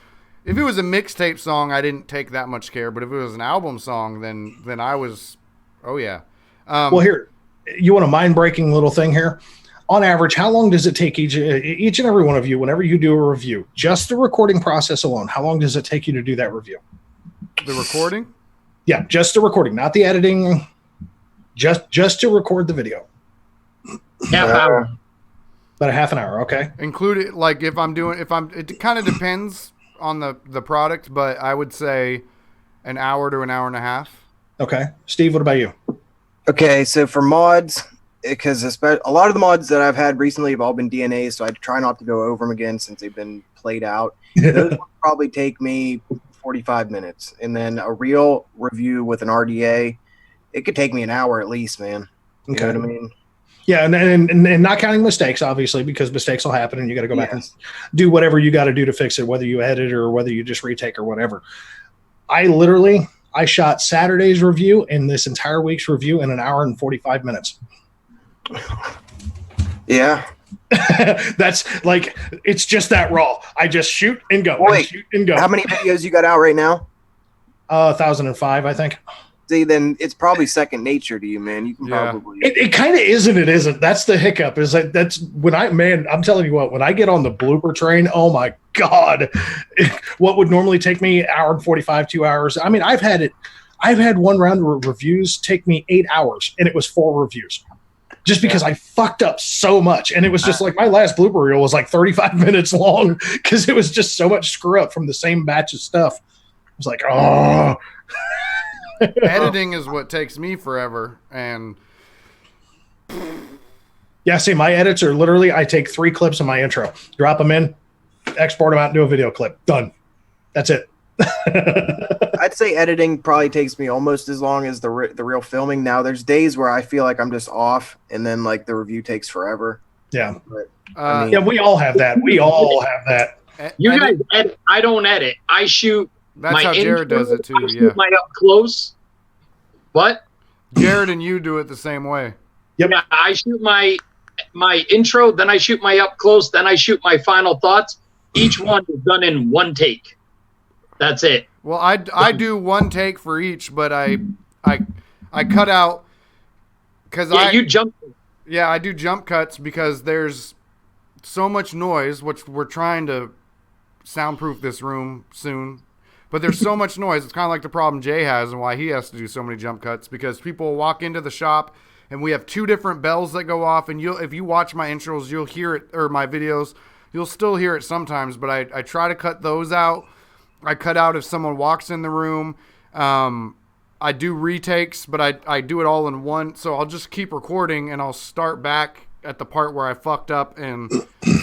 mixtape song, I didn't take that much care. But if it was an album song, then I was, oh yeah. Well, here, you want a mind-breaking little thing here? On average, how long does it take each and every one of you, whenever you do a review, just the recording process alone, how long does it take you to do that review? The recording? Yeah, just the recording, not the editing, just to record the video. Half hour. About a half an hour, okay. Included, it kind of depends on the product, but I would say an hour to an hour and a half. Okay. Steve, what about you? Okay, so for mods, because a lot of the mods that I've had recently have all been DNAs, so I try not to go over them again since they've been played out. Those will probably take me 45 minutes. And then a real review with an RDA, it could take me an hour at least, man. You know what I mean? Yeah, and not counting mistakes, obviously, because mistakes will happen and you got to go back and do whatever you got to do to fix it, whether you edit or whether you just retake or whatever. I shot Saturday's review and this entire week's review in an hour and 45 minutes. Yeah. That's like, it's just that raw. I just shoot and go. Wait, shoot and go. How many videos you got out right now? 1,005, I think. See, then it's probably second nature to you, man. You can probably. It kind of is and it isn't. That's the hiccup. Is that that's when I'm telling you what, when I get on the blooper train, oh my God, what would normally take me an hour and 45, 2 hours. I mean, I've had one round of reviews take me 8 hours and it was 4 reviews. Just because I fucked up so much. And it was just like my last blooper reel was like 35 minutes long because it was just so much screw up from the same batch of stuff. I was like, oh. Editing is what takes me forever. And yeah, see, my edits are literally, I take 3 clips of my intro, drop them in, export them out, and do a video clip. Done. That's it. I'd say editing probably takes me almost as long as the real filming. Now, there's days where I feel like I'm just off, and then like the review takes forever. Yeah, but, yeah, we all have that. We all have that. You guys edit. I don't edit. I shoot. That's my how Jared intro, does it too. I shoot my up close. What? Jared and you do it the same way. Yep. Yeah, I shoot my intro, then I shoot my up close, then I shoot my final thoughts. Each one is done in one take. That's it. Well, I do one take for each, but I cut out because you jump. Yeah, I do jump cuts because there's so much noise, which we're trying to soundproof this room soon. But there's so much noise. It's kind of like the problem Jay has and why he has to do so many jump cuts, because people walk into the shop and we have 2 different bells that go off. And if you watch my intros, you'll hear it, or my videos, you'll still hear it sometimes. But I try to cut those out. I cut out if someone walks in the room. I do retakes, but I do it all in one. So I'll just keep recording and I'll start back at the part where I fucked up and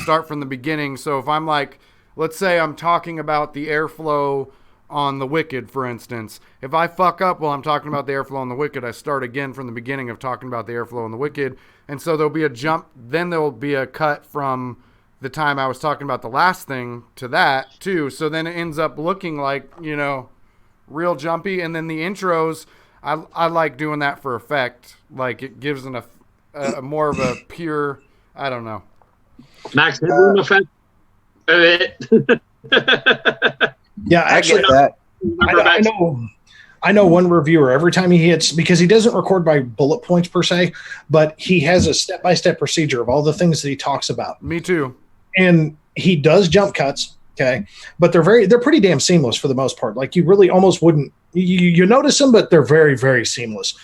start from the beginning. So if I'm like, let's say I'm talking about the airflow on the Wicked, for instance. If I fuck up while I'm talking about the airflow on the Wicked, I start again from the beginning of talking about the airflow on the Wicked. And so there'll be a jump, then there'll be a cut from the time I was talking about the last thing to that too. So then it ends up looking like, real jumpy. And then the intros, I like doing that for effect. Like it gives a more of a pure, I don't know. Max headroom effect. Yeah, actually, I know one reviewer, every time he hits, because he doesn't record by bullet points per se, but he has a step-by-step procedure of all the things that he talks about. Me too. And he does jump cuts. Okay, but they're pretty damn seamless for the most part. Like you really almost wouldn't you notice them, but they're very, very seamless.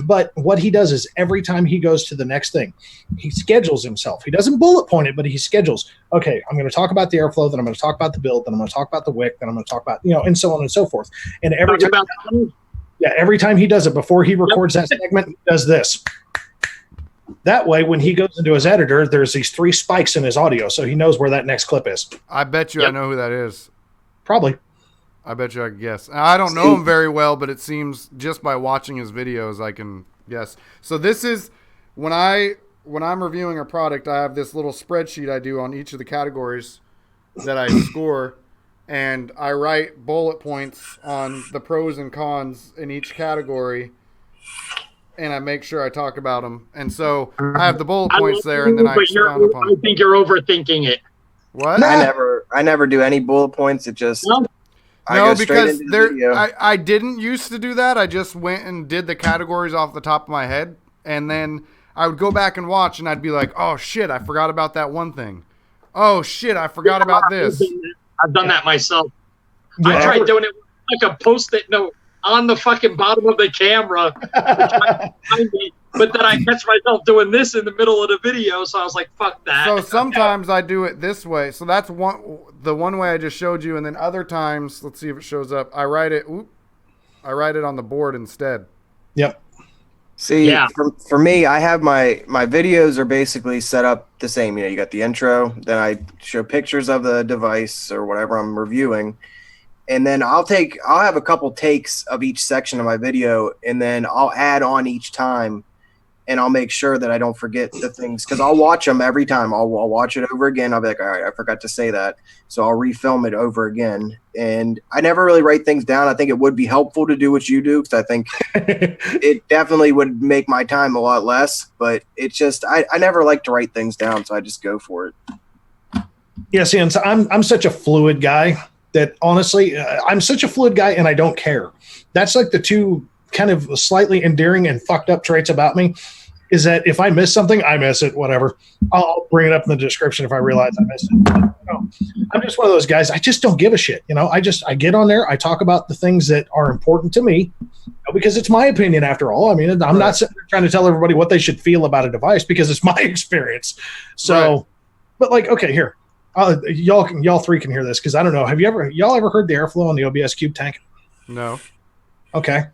But what he does is every time he goes to the next thing, he schedules himself. He doesn't bullet point it, but he schedules. Okay, I'm going to talk about the airflow, then I'm going to talk about the build, then I'm going to talk about the wick, then I'm going to talk about, and so on and so forth. And every time he does it, before he records that segment, he does this. That way, when he goes into his editor, there's these 3 spikes in his audio, so he knows where that next clip is. I bet you I know who that is. Probably. I bet you I can guess. I don't know him very well, but it seems just by watching his videos, I can guess. So this is when I'm reviewing a product, I have this little spreadsheet I do on each of the categories that I score, and I write bullet points on the pros and cons in each category, and I make sure I talk about them. And so I have the bullet points there, and then I expound upon them. I think you're overthinking it. What? I never do any bullet points. It just no, because I didn't used to do that. I just went and did the categories off the top of my head, and then I would go back and watch, and I'd be like, "Oh shit, I forgot about that one thing. Oh shit, I forgot about this." I've done that myself. Yeah. I tried doing it with like a post-it note on the fucking bottom of the camera, but then I catch myself doing this in the middle of the video, so I was like, "Fuck that." So sometimes I do it this way. So that's the one way I just showed you, and then other times, let's see if it shows up. I write it on the board instead. Yep. See, for me, I have my videos are basically set up the same. You got the intro, then I show pictures of the device or whatever I'm reviewing, and then I'll have a couple takes of each section of my video, and then I'll add on each time, and I'll make sure that I don't forget the things, because I'll watch them every time. I'll watch it over again. I'll be like, all right, I forgot to say that, so I'll refilm it over again. And I never really write things down. I think it would be helpful to do what you do, because I think it definitely would make my time a lot less. But it's just I never like to write things down, so I just go for it. Yeah, see, and so I'm such a fluid guy that honestly, I'm such a fluid guy, and I don't care. That's like the two kind of slightly endearing and fucked up traits about me. Is that if I miss something, I miss it, whatever. I'll bring it up in the description if I realize I missed it. I'm just one of those guys. I just don't give a shit. I get on there. I talk about the things that are important to me, because it's my opinion after all. I mean, I'm not sitting there trying to tell everybody what they should feel about a device, because it's my experience. So, right. But like, okay, here, y'all 3 can hear this, because I don't know. Have y'all ever heard the airflow on the OBS Cube tank? No. Okay.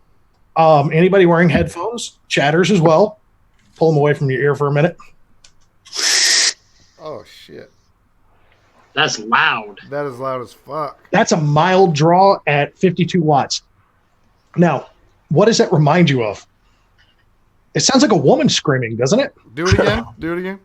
Anybody wearing headphones? Chatters as well. Pull them away from your ear for a minute. Oh, shit. That's loud. That is loud as fuck. That's a mild draw at 52 watts. Now, what does that remind you of? It sounds like a woman screaming, doesn't it? Do it again. Do it again.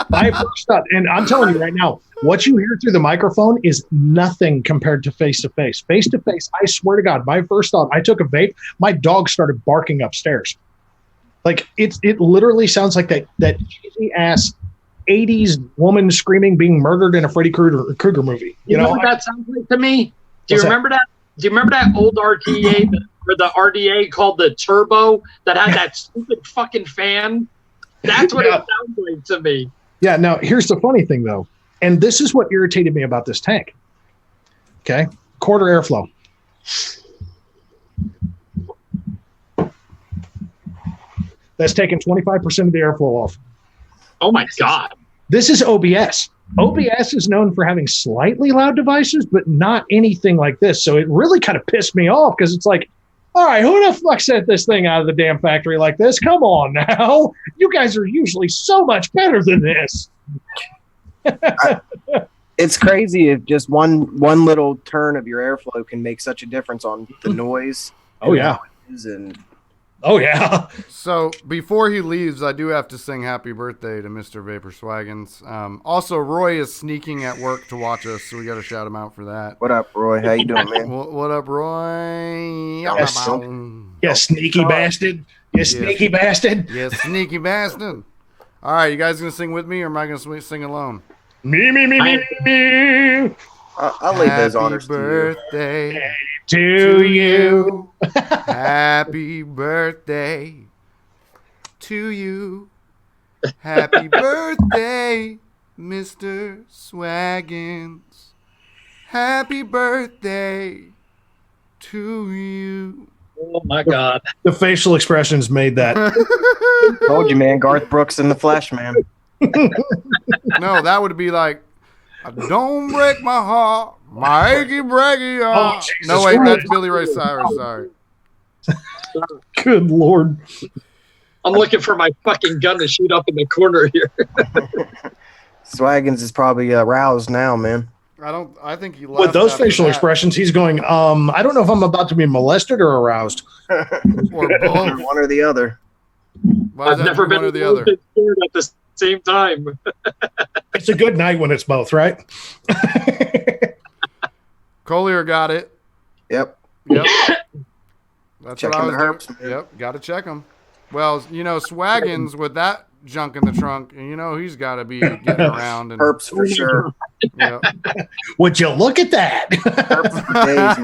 My first thought, and I'm telling you right now, what you hear through the microphone is nothing compared to face-to-face. Face-to-face, I swear to God, my first thought, I took a vape, my dog started barking upstairs. Like, it literally sounds like that cheesy-ass 80s woman screaming being murdered in a Freddy Krueger movie. You know what that sounds like to me? Do you remember that? Do you remember that old RTA, or the RDA called the Turbo, that had that stupid fucking fan? That's what it sounds like to me. Yeah, now here's the funny thing though, and this is what irritated me about this tank. Okay, quarter airflow. That's taking 25% of the airflow off. Oh my God. This is OBS. OBS is known for having slightly loud devices, but not anything like this. So it really kind of pissed me off, because it's like, all right, who the fuck sent this thing out of the damn factory like this? Come on now. You guys are usually so much better than this. It's crazy if just one little turn of your airflow can make such a difference on the noise. Oh, yeah. Oh, yeah. So before he leaves, I do have to sing happy birthday to Mr. Vapor Swaggins. Also, Roy is sneaking at work to watch us, so we got to shout him out for that. What up, Roy? How you doing, man? What up, Roy? Yeah, sneaky bastard. You sneaky bastard. Yeah, sneaky bastard. All right, you guys going to sing with me, or am I going to sing alone? Me. I'll leave those honors to you. Happy birthday. to you. Happy birthday to you. Happy birthday, Mr. Swaggins. Happy birthday to you. Oh my God. The facial expressions made that. Told you, man. Garth Brooks in the flesh, man. No, that would be like, don't break my heart, my achy breaky heart. Jesus No, wait, Christ. that's Billy Ray Cyrus. Sorry. Good Lord. I'm looking for my fucking gun to shoot up in the corner here. Swaggins is probably aroused now, man. I think he left With those after facial that. expressions, he's going, I don't know if I'm about to be molested or aroused. Or both. One or the other. Why does I've that never be been one or the other? scared at the same time. It's a good night when it's both, right? Collier got it. Yep. Yep. That's Checking what I was the doing. herps, man. Yep, got to check them. Well, Swaggins with that junk in the trunk, he's got to be getting around. And, Herps for sure. Yep. Would you look at that? Herps for days,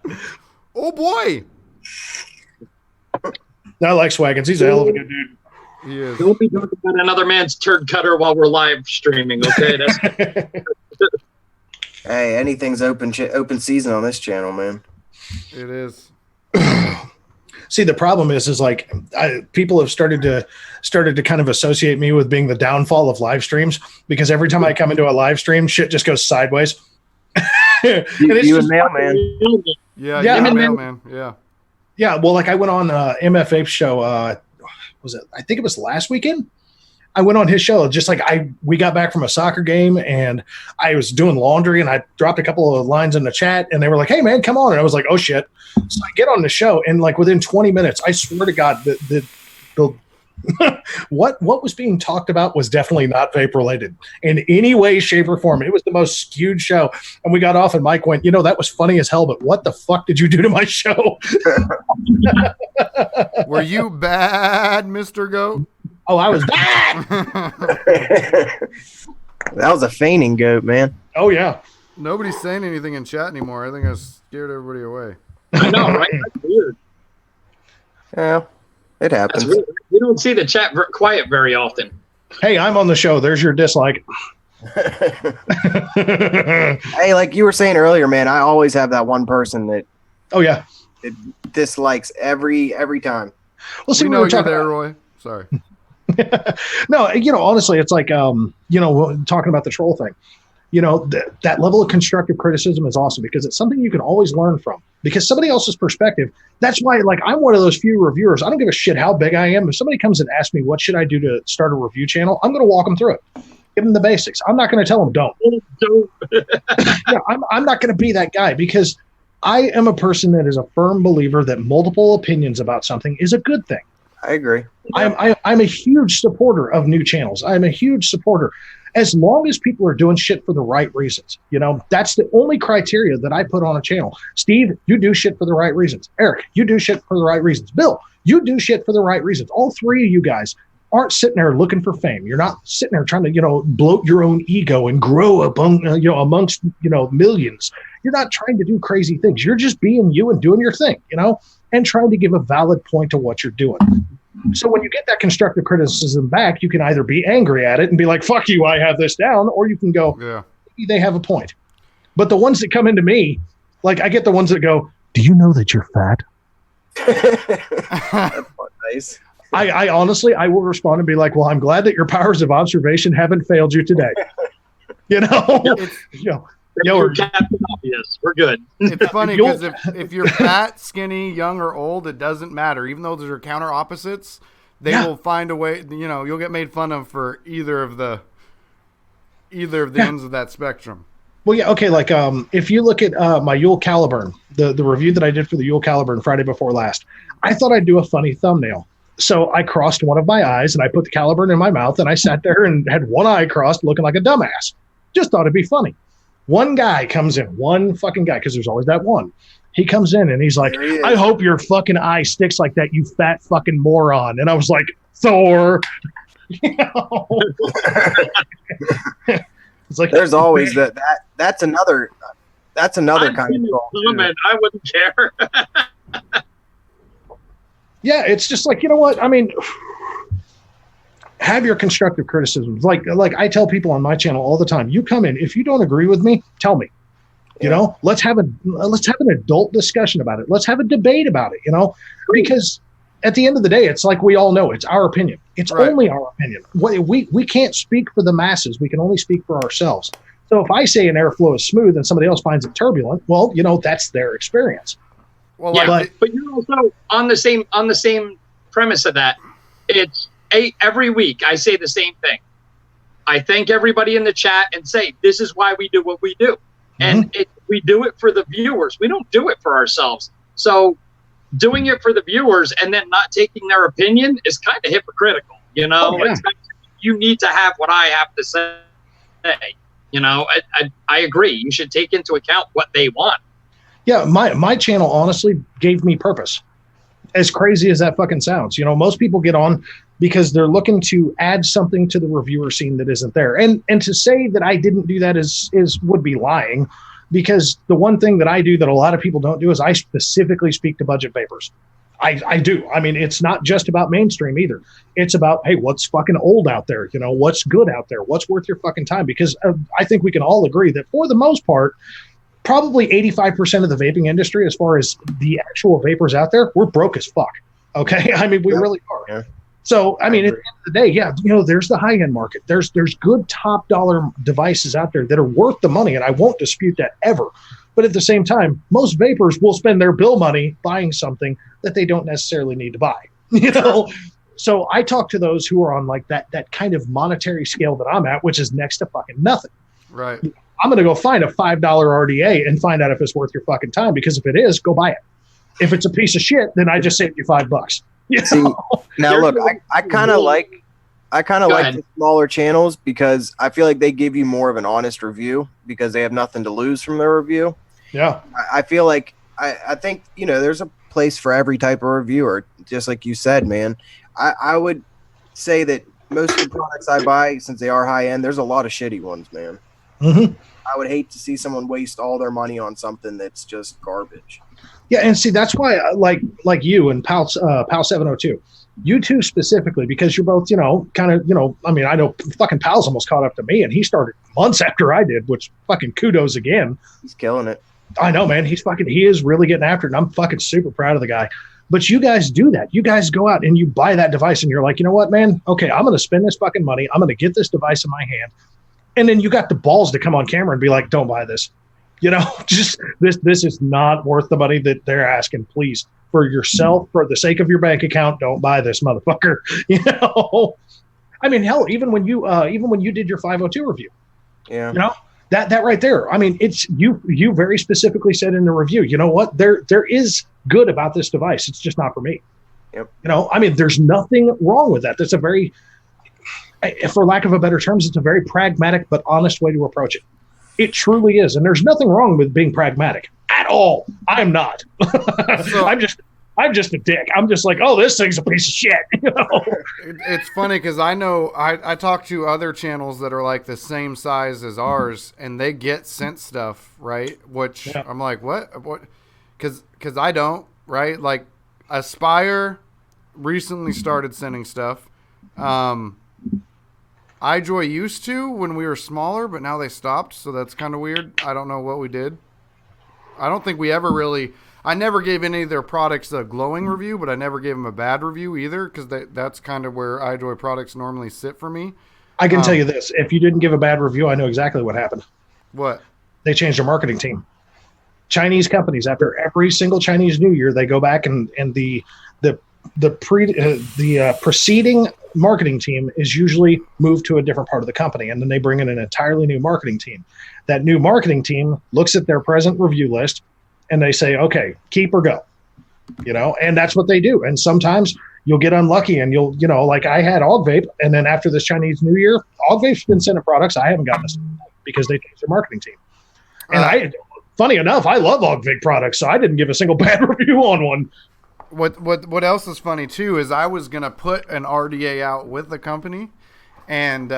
man. Oh, boy. I like Swaggins. He's a hell of a good dude. He is. Don't be talking about another man's turd cutter while we're live streaming, okay? That's Hey, anything's open season on this channel, man. It is. See, the problem is like people have started to kind of associate me with being the downfall of live streams, because every time I come into a live stream, shit just goes sideways. You and Mailman. Yeah, Yeah, yeah, I mean- man. Yeah. Yeah, well, like I went on MF Vapes show. Was it? I think it was last weekend. I went on his show. Just like we got back from a soccer game, and I was doing laundry, and I dropped a couple of lines in the chat, and they were like, "Hey, man, come on!" And I was like, "Oh shit!" So I get on the show, and like within 20 minutes, I swear to God, the what was being talked about was definitely not vape related in any way, shape, or form. It was the most skewed show. And we got off, and Mike went, that was funny as hell, but what the fuck did you do to my show? Were you bad, Mr. Goat? Oh, I was bad. That was a feigning goat, man. Oh yeah. Nobody's saying anything in chat anymore. I think I scared everybody away. I know, right? That's weird. Yeah, it That's happens. weird. We don't see the chat quiet very often. Hey, I'm on the show. There's your dislike. Hey, like you were saying earlier, man, I always have that one person that Oh yeah. dislikes every time. Well, see, We we know were you're talking there, about, Roy. Sorry. no, honestly, it's like, talking about the troll thing, that level of constructive criticism is awesome, because it's something you can always learn from, because somebody else's perspective. That's why, like, I'm one of those few reviewers. I don't give a shit how big I am. If somebody comes and asks me, what should I do to start a review channel? I'm going to walk them through it. Give them the basics. I'm not going to tell them don't. I'm not going to be that guy, because I am a person that is a firm believer that multiple opinions about something is a good thing. I agree. I'm a huge supporter of new channels. I'm a huge supporter, as long as people are doing shit for the right reasons. That's the only criteria that I put on a channel. Steve, you do shit for the right reasons. Eric, you do shit for the right reasons. Bill, you do shit for the right reasons. All three of you guys aren't sitting there looking for fame. You're not sitting there trying to, bloat your own ego and grow amongst millions. You're not trying to do crazy things. You're just being you and doing your thing, and trying to give a valid point to what you're doing. So when you get that constructive criticism back, you can either be angry at it and be like, fuck you, I have this down, or you can go, Yeah. maybe they have a point. But the ones that come into me, like I get the ones that go, do you know that you're fat? That's nice. I honestly, I will respond and be like, well, I'm glad that your powers of observation haven't failed you today. You're Captain Obvious. We're good. It's funny because if you're fat, skinny, young, or old, it doesn't matter. Even though those are counter opposites, they will find a way. You'll get made fun of for either of the ends of that spectrum. Well, yeah, okay. Like, if you look at my Yule Caliburn, the review that I did for the Yule Caliburn Friday before last, I thought I'd do a funny thumbnail. So I crossed one of my eyes and I put the Caliburn in my mouth, and I sat there and had one eye crossed, looking like a dumbass. Just thought it'd be funny. One guy comes in, one fucking guy, because there's always that one. He comes in and he's like, I hope your fucking eye sticks like that, you fat fucking moron. And I was like, Thor. It's like, There's always that's another. that's another I've kind seen of the troll. comment. I wouldn't care. Yeah, it's just like, you know what? I mean, have your constructive criticisms. Like I tell people on my channel all the time, you come in, if you don't agree with me, tell me. You know, let's have an adult discussion about it. Let's have a debate about it, you know, because at the end of the day, it's like we all know it's our opinion. It's only our opinion. We can't speak for the masses. We can only speak for ourselves. So if I say an airflow is smooth and somebody else finds it turbulent, well, you know, that's their experience. Well, yeah, but you're also on the same premise of that. It's every week I say the same thing. I thank everybody in the chat and say, this is why we do what we do. And we do it for the viewers. We don't do it for ourselves. So doing it for the viewers and then not taking their opinion is kind of hypocritical. You know, you need to have what I have to say. You know, I agree. You should take into account what they want. Yeah, my channel honestly gave me purpose. As crazy as that fucking sounds. You know, most people get on because they're looking to add something to the reviewer scene that isn't there. And to say that I didn't do that is would be lying, because the one thing that I do that a lot of people don't do is I specifically speak to budget vapors. I do. I mean, it's not just about mainstream either. It's about, hey, what's fucking old out there? You know, what's good out there? What's worth your fucking time? Because I think we can all agree that for the most part, probably 85% of the vaping industry, as far as the actual vapors out there, we're broke as fuck. Okay. I mean, we really are. Yeah. So, I mean, at the end of the day, yeah, you know, there's the high end market. There's good top dollar devices out there that are worth the money. And I won't dispute that ever. But at the same time, most vapors will spend their bill money buying something that they don't necessarily need to buy, you know? So I talk to those who are on like that kind of monetary scale that I'm at, which is next to fucking nothing. Right. I'm going to go find a $5 RDA and find out if it's worth your fucking time, because if it is, go buy it. If it's a piece of shit, then I just saved you $5. You know? Now look, I kind of like the smaller channels because I feel like they give you more of an honest review because they have nothing to lose from their review. Yeah. I feel like I think, you know, there's a place for every type of reviewer, just like you said, man. I would say that most of the products I buy, since they are high end, there's a lot of shitty ones, man. Mm-hmm. I would hate to see someone waste all their money on something that's just garbage. Yeah, and see, that's why like you and Pal 702, you two specifically, because you're both, you know, kind of, you know, I mean, I know fucking Pal's almost caught up to me, and he started months after I did, which fucking kudos again. He's killing it. I know, man. He is really getting after it, and I'm fucking super proud of the guy. But you guys do that. You guys go out and you buy that device, and you're like, you know what, man? Okay, I'm going to spend this fucking money. I'm going to get this device in my hand. And then you got the balls to come on camera and be like, don't buy this. You know, just this is not worth the money that they're asking. Please, for yourself, for the sake of your bank account, don't buy this, motherfucker. You know, I mean, hell, even when you did your 502 review, yeah, you know, that right there. I mean, it's you very specifically said in the review, you know what, there is good about this device. It's just not for me. Yep. You know, I mean, there's nothing wrong with that. That's a very, for lack of a better terms, it's a very pragmatic but honest way to approach it. It truly is. And there's nothing wrong with being pragmatic at all. I'm not. So, I'm just a dick. I'm just like, oh, this thing's a piece of shit. You know? It's funny because I know I talk to other channels that are like the same size as ours, and they get sent stuff, right? Which I'm like, what? Because I don't, right? Like Aspire recently started sending stuff. iJoy used to when we were smaller, but now they stopped, so that's kind of weird. I don't know what we did. I don't think we ever really... I never gave any of their products a glowing review, but I never gave them a bad review either, because that's kind of where iJoy products normally sit for me. I can tell you this. If you didn't give a bad review, I know exactly what happened. What? They changed their marketing team. Chinese companies, after every single Chinese New Year, they go back and the preceding marketing team is usually moved to a different part of the company, and then they bring in an entirely new marketing team. That new marketing team looks at their present review list and they say, okay, keep or go, you know, and that's what they do. And sometimes you'll get unlucky and you'll, you know, like I had Og Vape, and then after this Chinese New Year, Og Vape's been sending products I haven't gotten because they changed their marketing team. And funny enough, I love Og Vape products, so I didn't give a single bad review on one. What else is funny too is I was gonna put an RDA out with the company, and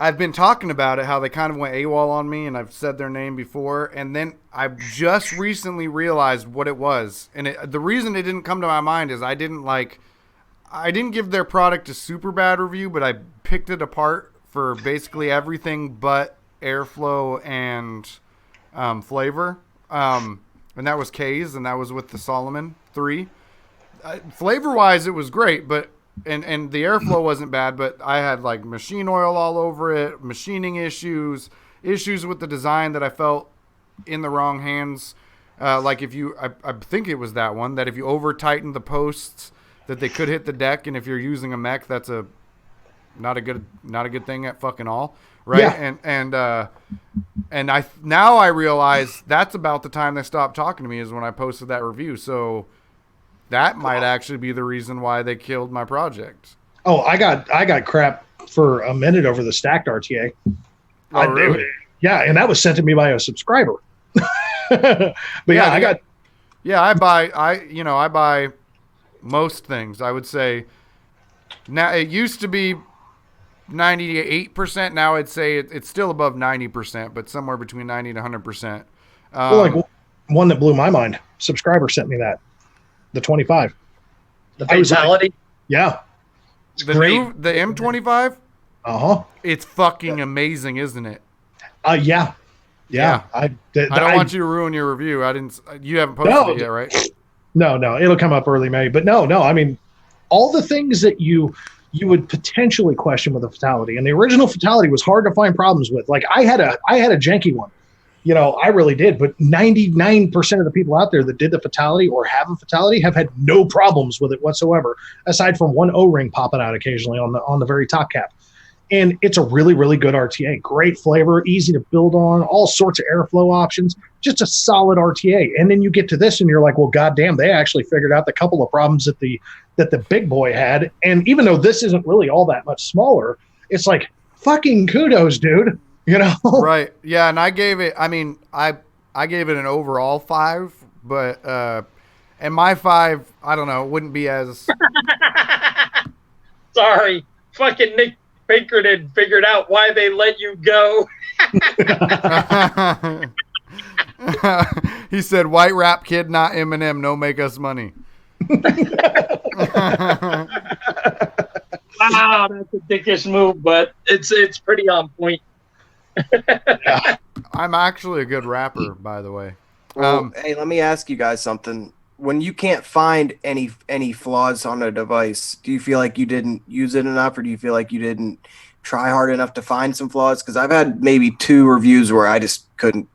I've been talking about it, how they kind of went AWOL on me, and I've said their name before, and then I just recently realized what it was. And the reason it didn't come to my mind is I didn't give their product a super bad review, but I picked it apart for basically everything but airflow and flavor. And that was K's, and that was with the Solomon 3. Flavor-wise, it was great, but and the airflow wasn't bad, but I had like machine oil all over it, machining issues with the design that I felt in the wrong hands. Like I think it was that one, that if you over tighten the posts, that they could hit the deck, and if you're using a mech, that's not a good thing at fucking all, right? Yeah. And I realize that's about the time they stopped talking to me, is when I posted that review. So that might actually be the reason why they killed my project. Oh, I got crap for a minute over the stacked RTA. Oh, really? Yeah, and that was sent to me by a subscriber. But I buy most things. I would say now it used to be 98%. Now I'd say it's still above 90%, but somewhere between 90 to 100%. Like one that blew my mind. Subscriber sent me that. The 25. The Fatality? Yeah. The M25? Uh-huh. It's fucking amazing, isn't it? Yeah. I don't want you to ruin your review. You haven't posted it yet, right? No. It'll come up early May. But no. I mean, all the things that you would potentially question with a Fatality, and the original Fatality was hard to find problems with. Like I had a janky one. I really did, but 99% of the people out there that did the Fatality or have a Fatality have had no problems with it whatsoever, aside from one O-ring popping out occasionally on the very top cap. And it's a really, really good RTA. Great flavor, easy to build on, all sorts of airflow options, just a solid RTA. And then you get to this and you're like, well, goddamn, they actually figured out the couple of problems that the big boy had. And even though this isn't really all that much smaller, it's like, fucking kudos, dude. Right. Yeah, and I gave it, I gave it an overall 5, but and my 5, I don't know, wouldn't be as Sorry. Fucking Nick Pinkerton figured out why they let you go. He said, "White rap kid, not Eminem, no make us money." Wow, that's a dickish move, but it's pretty on point. Yeah. I'm actually a good rapper, by the way. Well, hey, let me ask you guys something. When you can't find any flaws on a device, do you feel like you didn't use it enough, or do you feel like you didn't try hard enough to find some flaws? Because I've had maybe 2 reviews where I just couldn't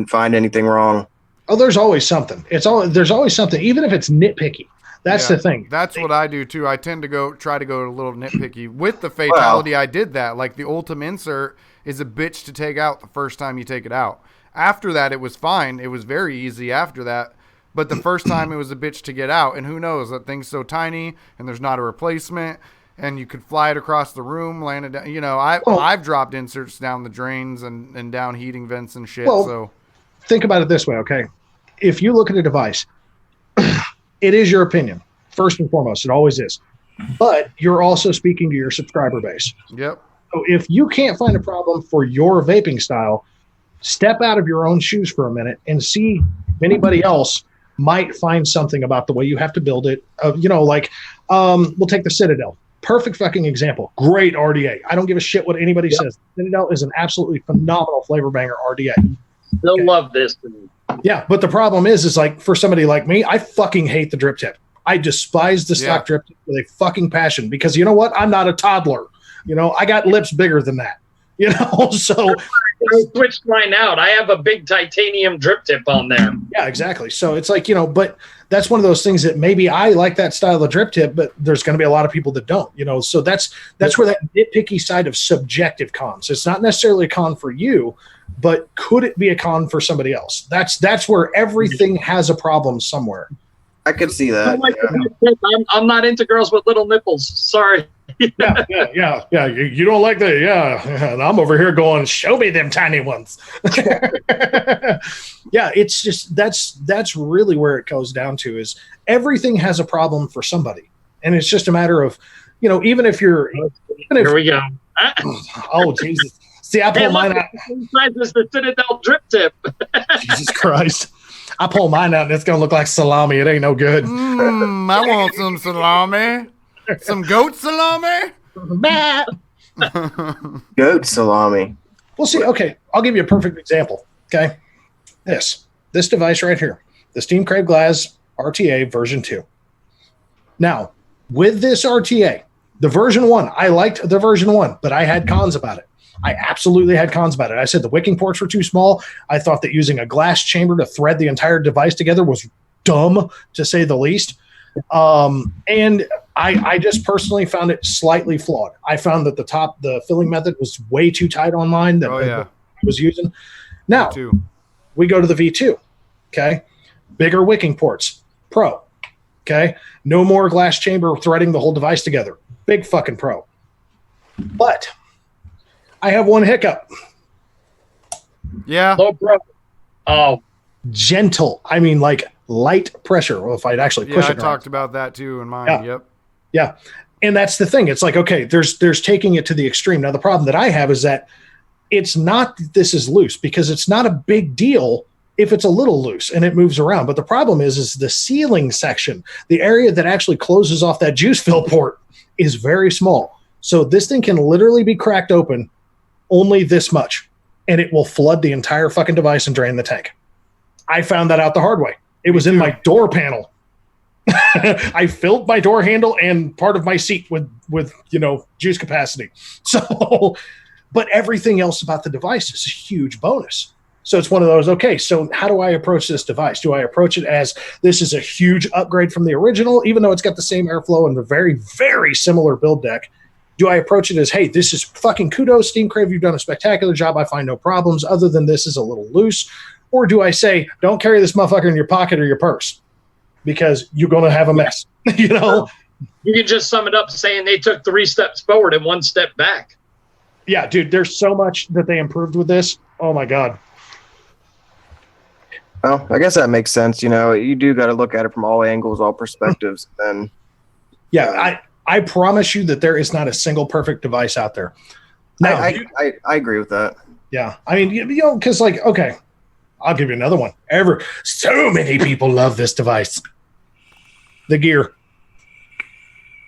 find anything wrong. Oh, there's always something. There's always something, even if it's nitpicky. That's the thing. That's what I do too. I tend to try to go a little nitpicky. With the Fatality, I did that. Like the Ultim insert is a bitch to take out the first time you take it out. After that, it was fine. It was very easy after that. But the first time it was a bitch to get out. And who knows, that thing's so tiny and there's not a replacement and you could fly it across the room, land it down. I've dropped inserts down the drains and down heating vents and shit. So think about it this way, okay? If you look at a device, it is your opinion, first and foremost. It always is. But you're also speaking to your subscriber base. Yep. So if you can't find a problem for your vaping style, step out of your own shoes for a minute and see if anybody else might find something about the way you have to build it. We'll take the Citadel. Perfect fucking example. Great RDA. I don't give a shit what anybody says. Citadel is an absolutely phenomenal flavor banger RDA. They'll love this. Yeah, but the problem is like for somebody like me, I fucking hate the drip tip. I despise the stock drip tip with a fucking passion because you know what? I'm not a toddler. I got lips bigger than that. So I switched mine out. I have a big titanium drip tip on there. Yeah, exactly. So it's like, but that's one of those things that maybe I like that style of drip tip, but there's going to be a lot of people that don't, so that's where that nitpicky side of subjective cons. It's not necessarily a con for you, but could it be a con for somebody else? That's where everything has a problem somewhere. I could see that. I'm not into girls with little nipples. Sorry. Yeah. You don't like that? Yeah. And I'm over here going, show me them tiny ones. Yeah, it's just that's really where it goes down to is everything has a problem for somebody, and it's just a matter of, even if here we go. Oh, Jesus. See, I pull mine out. Size is the Citadel drip tip. Jesus Christ. I pull mine out and it's going to look like salami. It ain't no good. I want some salami. Some goat salami? Goat salami. Well, see, okay, I'll give you a perfect example. Okay. This device right here, the Steam Crave Glass RTA version 2. Now, with this RTA, the version 1, I liked the version 1, but I had cons about it. I absolutely had cons about it. I said the wicking ports were too small. I thought that using a glass chamber to thread the entire device together was dumb, to say the least. And I just personally found it slightly flawed. I found that the filling method was way too tight on mine that I was using. Now, we go to the V2. Okay. Bigger wicking ports. Pro. Okay. No more glass chamber threading the whole device together. Big fucking pro. But I have one hiccup. Yeah. Low pro. Oh. Gentle. I mean, like light pressure. Well, if I'd actually push it. I talked about that too in mine. Yeah. Yep. Yeah. And that's the thing. It's like, okay, there's taking it to the extreme. Now, the problem that I have is that it's not that this is loose, because it's not a big deal if it's a little loose and it moves around. But the problem is the sealing section, the area that actually closes off that juice fill port, is very small. So this thing can literally be cracked open only this much, and it will flood the entire fucking device and drain the tank. I found that out the hard way. It was in my door panel. I filled my door handle and part of my seat with juice capacity. So, but everything else about the device is a huge bonus. So it's one of those, okay, so how do I approach this device? Do I approach it as this is a huge upgrade from the original, even though it's got the same airflow and a very, very similar build deck? Do I approach it as, hey, this is fucking kudos, Steam Crave, you've done a spectacular job, I find no problems, other than this is a little loose? Or do I say, don't carry this motherfucker in your pocket or your purse, because you're going to have a mess, You can just sum it up saying they took 3 steps forward and 1 step back. Yeah, dude, there's so much that they improved with this. Oh, my God. Well, I guess that makes sense. You do got to look at it from all angles, all perspectives. And yeah, I promise you that there is not a single perfect device out there. Now, I agree with that. Yeah. I mean, because okay, I'll give you another one. So many people love this device. The Gear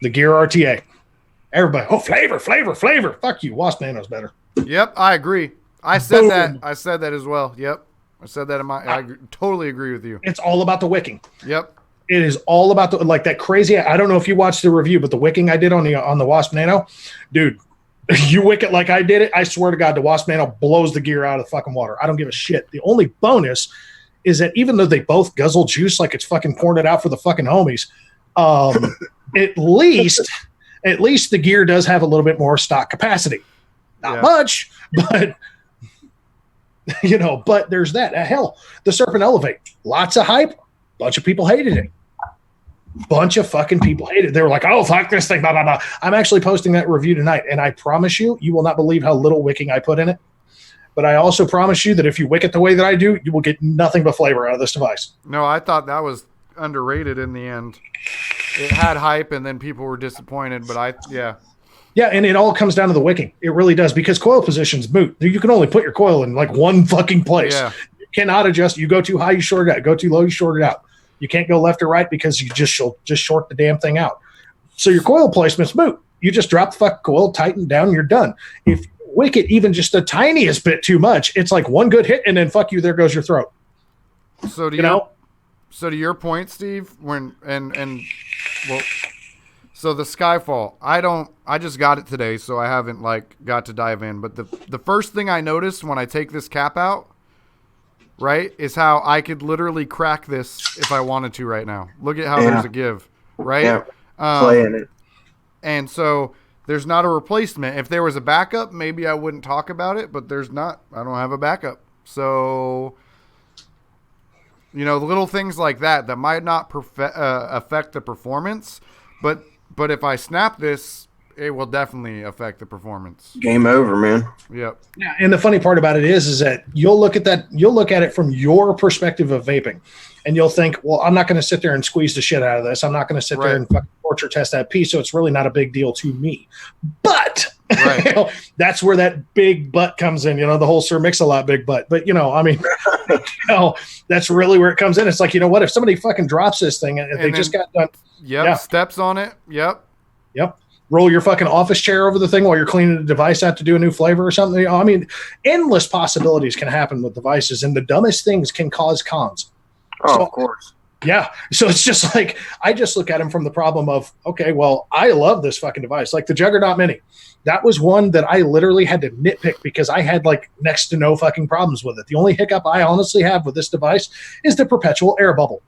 RTA. Everybody, flavor. Fuck you. Wasp Nano's better. Yep, I agree. I said that. I said that as well. Yep. I said that I totally agree with you. It's all about the wicking. Yep. It is all about that crazy. I don't know if you watched the review, but the wicking I did on the Wasp Nano, dude, you wick it like I did it. I swear to God, the Wasp Nano blows the Gear out of the fucking water. I don't give a shit. The only bonus is that even though they both guzzle juice like it's fucking pouring it out for the fucking homies, at least the Gear does have a little bit more stock capacity. Not much, but but there's that. Hell, the Serpent Elevate, lots of hype. Bunch of people hated it. Bunch of fucking people hated it. They were like, oh, fuck this thing, blah, blah, blah. I'm actually posting that review tonight, and I promise you will not believe how little wicking I put in it. But I also promise you that if you wick it the way that I do, you will get nothing but flavor out of this device. No, I thought that was underrated in the end. It had hype, and then people were disappointed, but Yeah, and it all comes down to the wicking. It really does, because coil position's moot. You can only put your coil in like one fucking place. Yeah. You cannot adjust. You go too high, you short it out. Go too low, you short it out. You can't go left or right because you just short the damn thing out. So your coil placement's moot. You just drop the fucking coil, tighten down, you're done. If you wick it even just the tiniest bit too much, it's like one good hit and then fuck you, there goes your throat. So to your point, Steve, so the Skyfall, I just got it today, so I haven't got to dive in. But the first thing I noticed when I take this cap out, right, is how I could literally crack this if I wanted to right now. Look at how there's a give, right? Yeah, play in it. And so there's not a replacement. If there was a backup, maybe I wouldn't talk about it, but there's not. I don't have a backup. So, the little things like that might not affect the performance, but if I snap this, it will definitely affect the performance. Game over, man. Yep. Yeah, and the funny part about it is that you'll look at it from your perspective of vaping, and you'll think, well, I'm not going to sit there and squeeze the shit out of this. I'm not going to sit there and fucking torture test that piece, so it's really not a big deal to me. But Right. You know, that's where that big butt comes in, the whole Sir Mix-a-Lot big butt. But, I mean, that's really where it comes in. It's like, what, if somebody fucking drops this thing and they just got done. Yep. Yeah. Steps on it. Yep. Roll your fucking office chair over the thing while you're cleaning the device out to do a new flavor or something. I mean, endless possibilities can happen with devices, and the dumbest things can cause cons. Oh, of course. Yeah. So it's just like, I just look at them from the problem of, okay, well, I love this fucking device. Like the Juggernaut Mini. That was one that I literally had to nitpick because I had like next to no fucking problems with it. The only hiccup I honestly have with this device is the perpetual air bubble.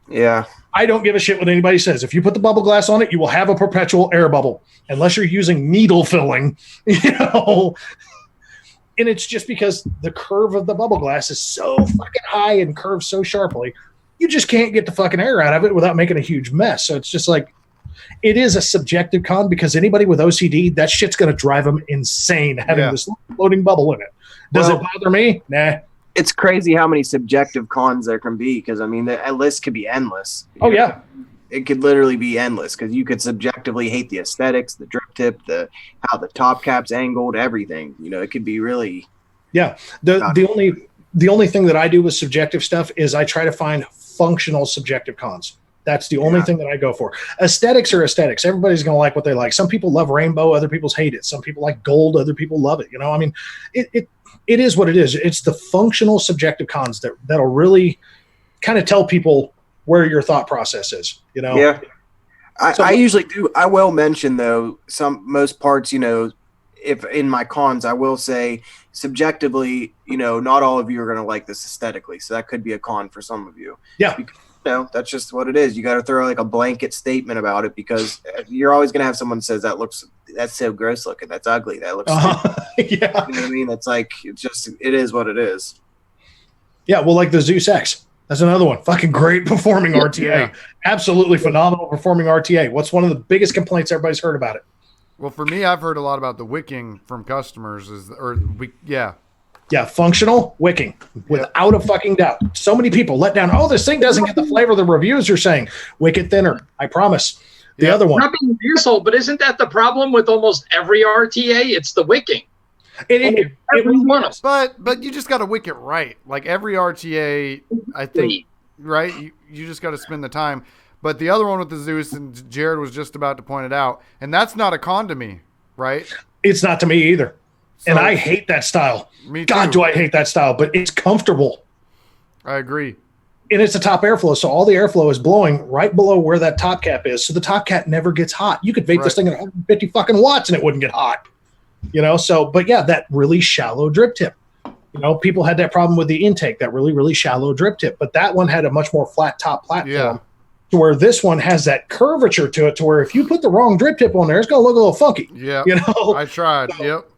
Yeah. I don't give a shit what anybody says. If you put the bubble glass on it, you will have a perpetual air bubble unless you're using needle filling, And it's just because the curve of the bubble glass is so fucking high and curves so sharply, you just can't get the fucking air out of it without making a huge mess. So it's just like, it is a subjective con because anybody with OCD, that shit's going to drive them insane having this floating bubble in it. Does it bother me? Nah. It's crazy how many subjective cons there can be because, I mean, the list could be endless. Oh, yeah. It could literally be endless because you could subjectively hate the aesthetics, the drip tip, how the top cap's angled, everything. It could be really. Yeah. The only thing that I do with subjective stuff is I try to find functional subjective cons. That's the only thing that I go for. Aesthetics are aesthetics. Everybody's going to like what they like. Some people love rainbow. Other people hate it. Some people like gold. Other people love it. I mean, it is what it is. It's the functional subjective cons that'll really kind of tell people where your thought process is, Yeah. I usually do. I will mention though, most parts, if in my cons, I will say subjectively, not all of you are going to like this aesthetically. So that could be a con for some of you. Yeah. Because, that's just what it is. You got to throw like a blanket statement about it because you're always going to have someone says that's so gross looking. That's ugly. That looks yeah. You know what I mean? It's like, it is what it is. Yeah. Well, like the Zeus X, that's another one. Fucking great performing RTA. Yeah. Absolutely phenomenal performing RTA. What's one of the biggest complaints everybody's heard about it? Well, for me, I've heard a lot about the wicking from customers Yeah, functional wicking, without a fucking doubt. So many people let down, this thing doesn't get the flavor the reviews are saying. Wick it thinner, I promise. The other one. Not being an asshole, but isn't that the problem with almost every RTA? It's the wicking. It one of them. But you just got to wick it right. Like every RTA, I think, right? You just got to spend the time. But the other one with the Zeus, and Jared was just about to point it out, and that's not a con to me, right? It's not to me either. So, and I hate that style. Me too. God, do I hate that style, but it's comfortable. I agree. And it's a top airflow, so all the airflow is blowing right below where that top cap is, so the top cap never gets hot. You could vape this thing at 150 fucking watts and it wouldn't get hot. But yeah, that really shallow drip tip. People had that problem with the intake, that really, really shallow drip tip, but that one had a much more flat top platform to where this one has that curvature to it to where if you put the wrong drip tip on there, it's going to look a little funky. Yeah. I tried. Yep.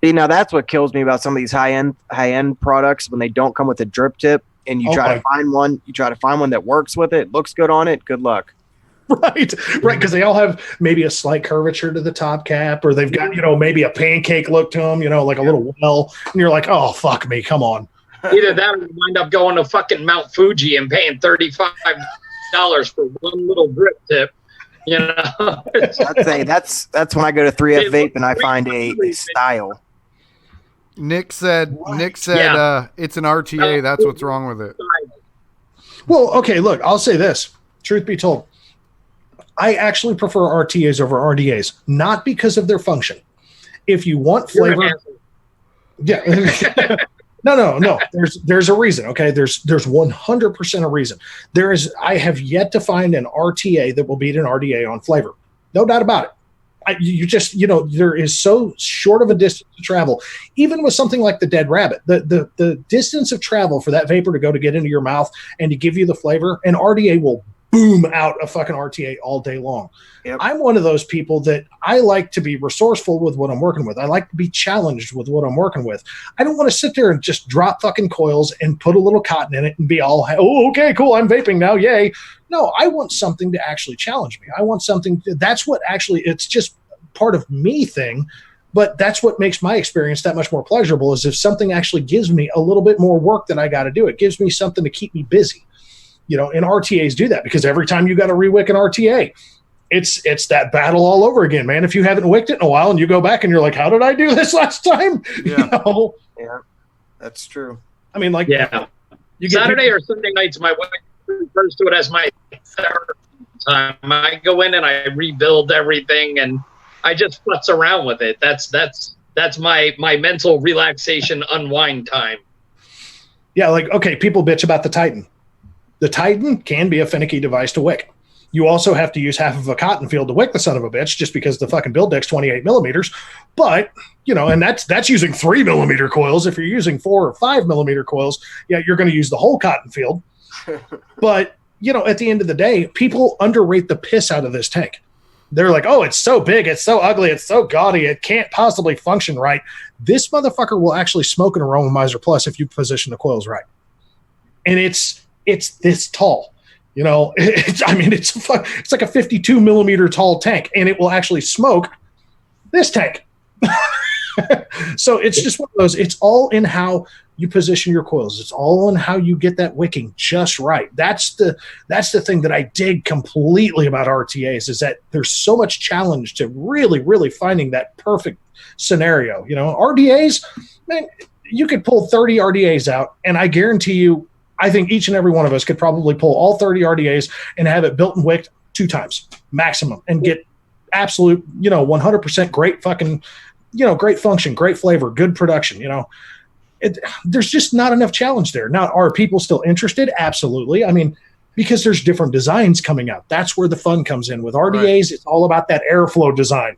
See, now that's what kills me about some of these high-end products when they don't come with a drip tip and you try to find one that works with it, looks good on it, good luck. Right, because they all have maybe a slight curvature to the top cap, or they've got, maybe a pancake look to them, like a little well, and you're like, oh, fuck me, come on. Either that or you wind up going to fucking Mount Fuji and paying $35 for one little drip tip. I'd say that's when I go to 3F Vape and I find a style. Nick said it's an RTA. That's what's wrong with it. Well, okay, look, I'll say this. Truth be told, I actually prefer RTAs over RDAs, not because of their function. If you want flavor, no. There's a reason. Okay, there's 100% a reason. I have yet to find an RTA that will beat an RDA on flavor. No doubt about it. There is so short of a distance to travel. Even with something like the Dead Rabbit, the distance of travel for that vapor to get into your mouth and to give you the flavor, an RDA will boom out a fucking RTA all day long. Yep. I'm one of those people that I like to be resourceful with what I'm working with. I like to be challenged with what I'm working with. I don't want to sit there and just drop fucking coils and put a little cotton in it and be all, okay, cool, I'm vaping now, yay. No, I want something to actually challenge me. I want something that's what actually, it's just part of me thing, but that's what makes my experience that much more pleasurable is if something actually gives me a little bit more work than I got to do. It gives me something to keep me busy. And RTAs do that because every time you got to rewick an RTA, it's that battle all over again, man. If you haven't wicked it in a while and you go back and you're like, how did I do this last time? Yeah. Yeah, that's true. I mean, like, Yeah. Saturday or Sunday nights, my wife refers to it as my therapy time. I go in and I rebuild everything, and I just futz around with it. That's my mental relaxation unwind time. Yeah, like, okay, people bitch about the Titan. The Titan can be a finicky device to wick. You also have to use half of a cotton field to wick the son of a bitch, just because the fucking build deck's 28 millimeters. But, and that's using 3 millimeter coils. If you're using 4 or 5 millimeter coils, yeah, you're going to use the whole cotton field. But, at the end of the day, people underrate the piss out of this tank. They're like, oh, it's so big, it's so ugly, it's so gaudy, it can't possibly function right. This motherfucker will actually smoke an Aromomizer Plus if you position the coils right. And it's this tall. It's like a 52 millimeter tall tank, and it will actually smoke this tank. So it's just one of those. It's all in how you position your coils. It's all in how you get that wicking just right. That's the thing that I dig completely about RTAs, is that there's so much challenge to really, really finding that perfect scenario. RDAs, man, you could pull 30 RDAs out, and I guarantee you, I think each and every one of us could probably pull all 30 RDAs and have it built and wicked 2 times maximum and get absolute, 100% great fucking, great function, great flavor, good production. There's just not enough challenge there. Now, are people still interested? Absolutely. I mean, because there's different designs coming out. That's where the fun comes in. With RDAs, right. It's all about that airflow design.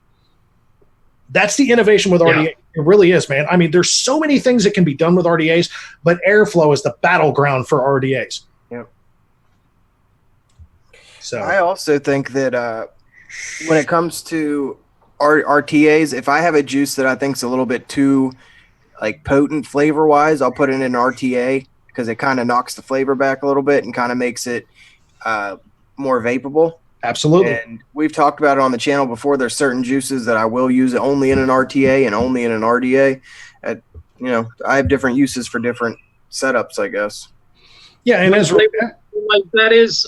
That's the innovation with RDA. It really is, man. I mean, there's so many things that can be done with RDAs, but airflow is the battleground for RDAs. Yep. So I also think that when it comes to RTAs, if I have a juice that I think is a little bit too potent flavor wise, I'll put it in an RTA because it kind of knocks the flavor back a little bit and kind of makes it more vapable. Absolutely. And we've talked about it on the channel before. There's certain juices that I will use only in an RTA and only in an RDA. I have different uses for different setups, I guess. Yeah, and as like that is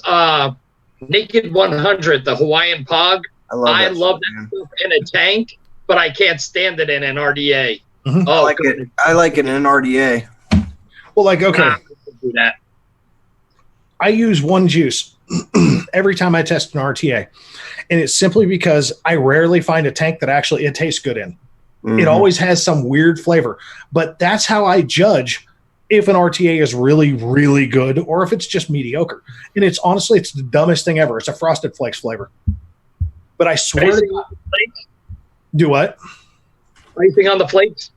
Naked 100, the Hawaiian Pog. I love that stuff in a tank, but I can't stand it in an RDA. Mm-hmm. Oh, I like it in an RDA. Well, okay. Do that. I use one juice every time I test an RTA, and it's simply because I rarely find a tank that actually it tastes good in. Mm-hmm. It always has some weird flavor, but that's how I judge if an RTA is really, really good or if it's just mediocre. And it's the dumbest thing ever. It's a Frosted Flakes flavor, but I swear to God, do what? Anything on the flakes?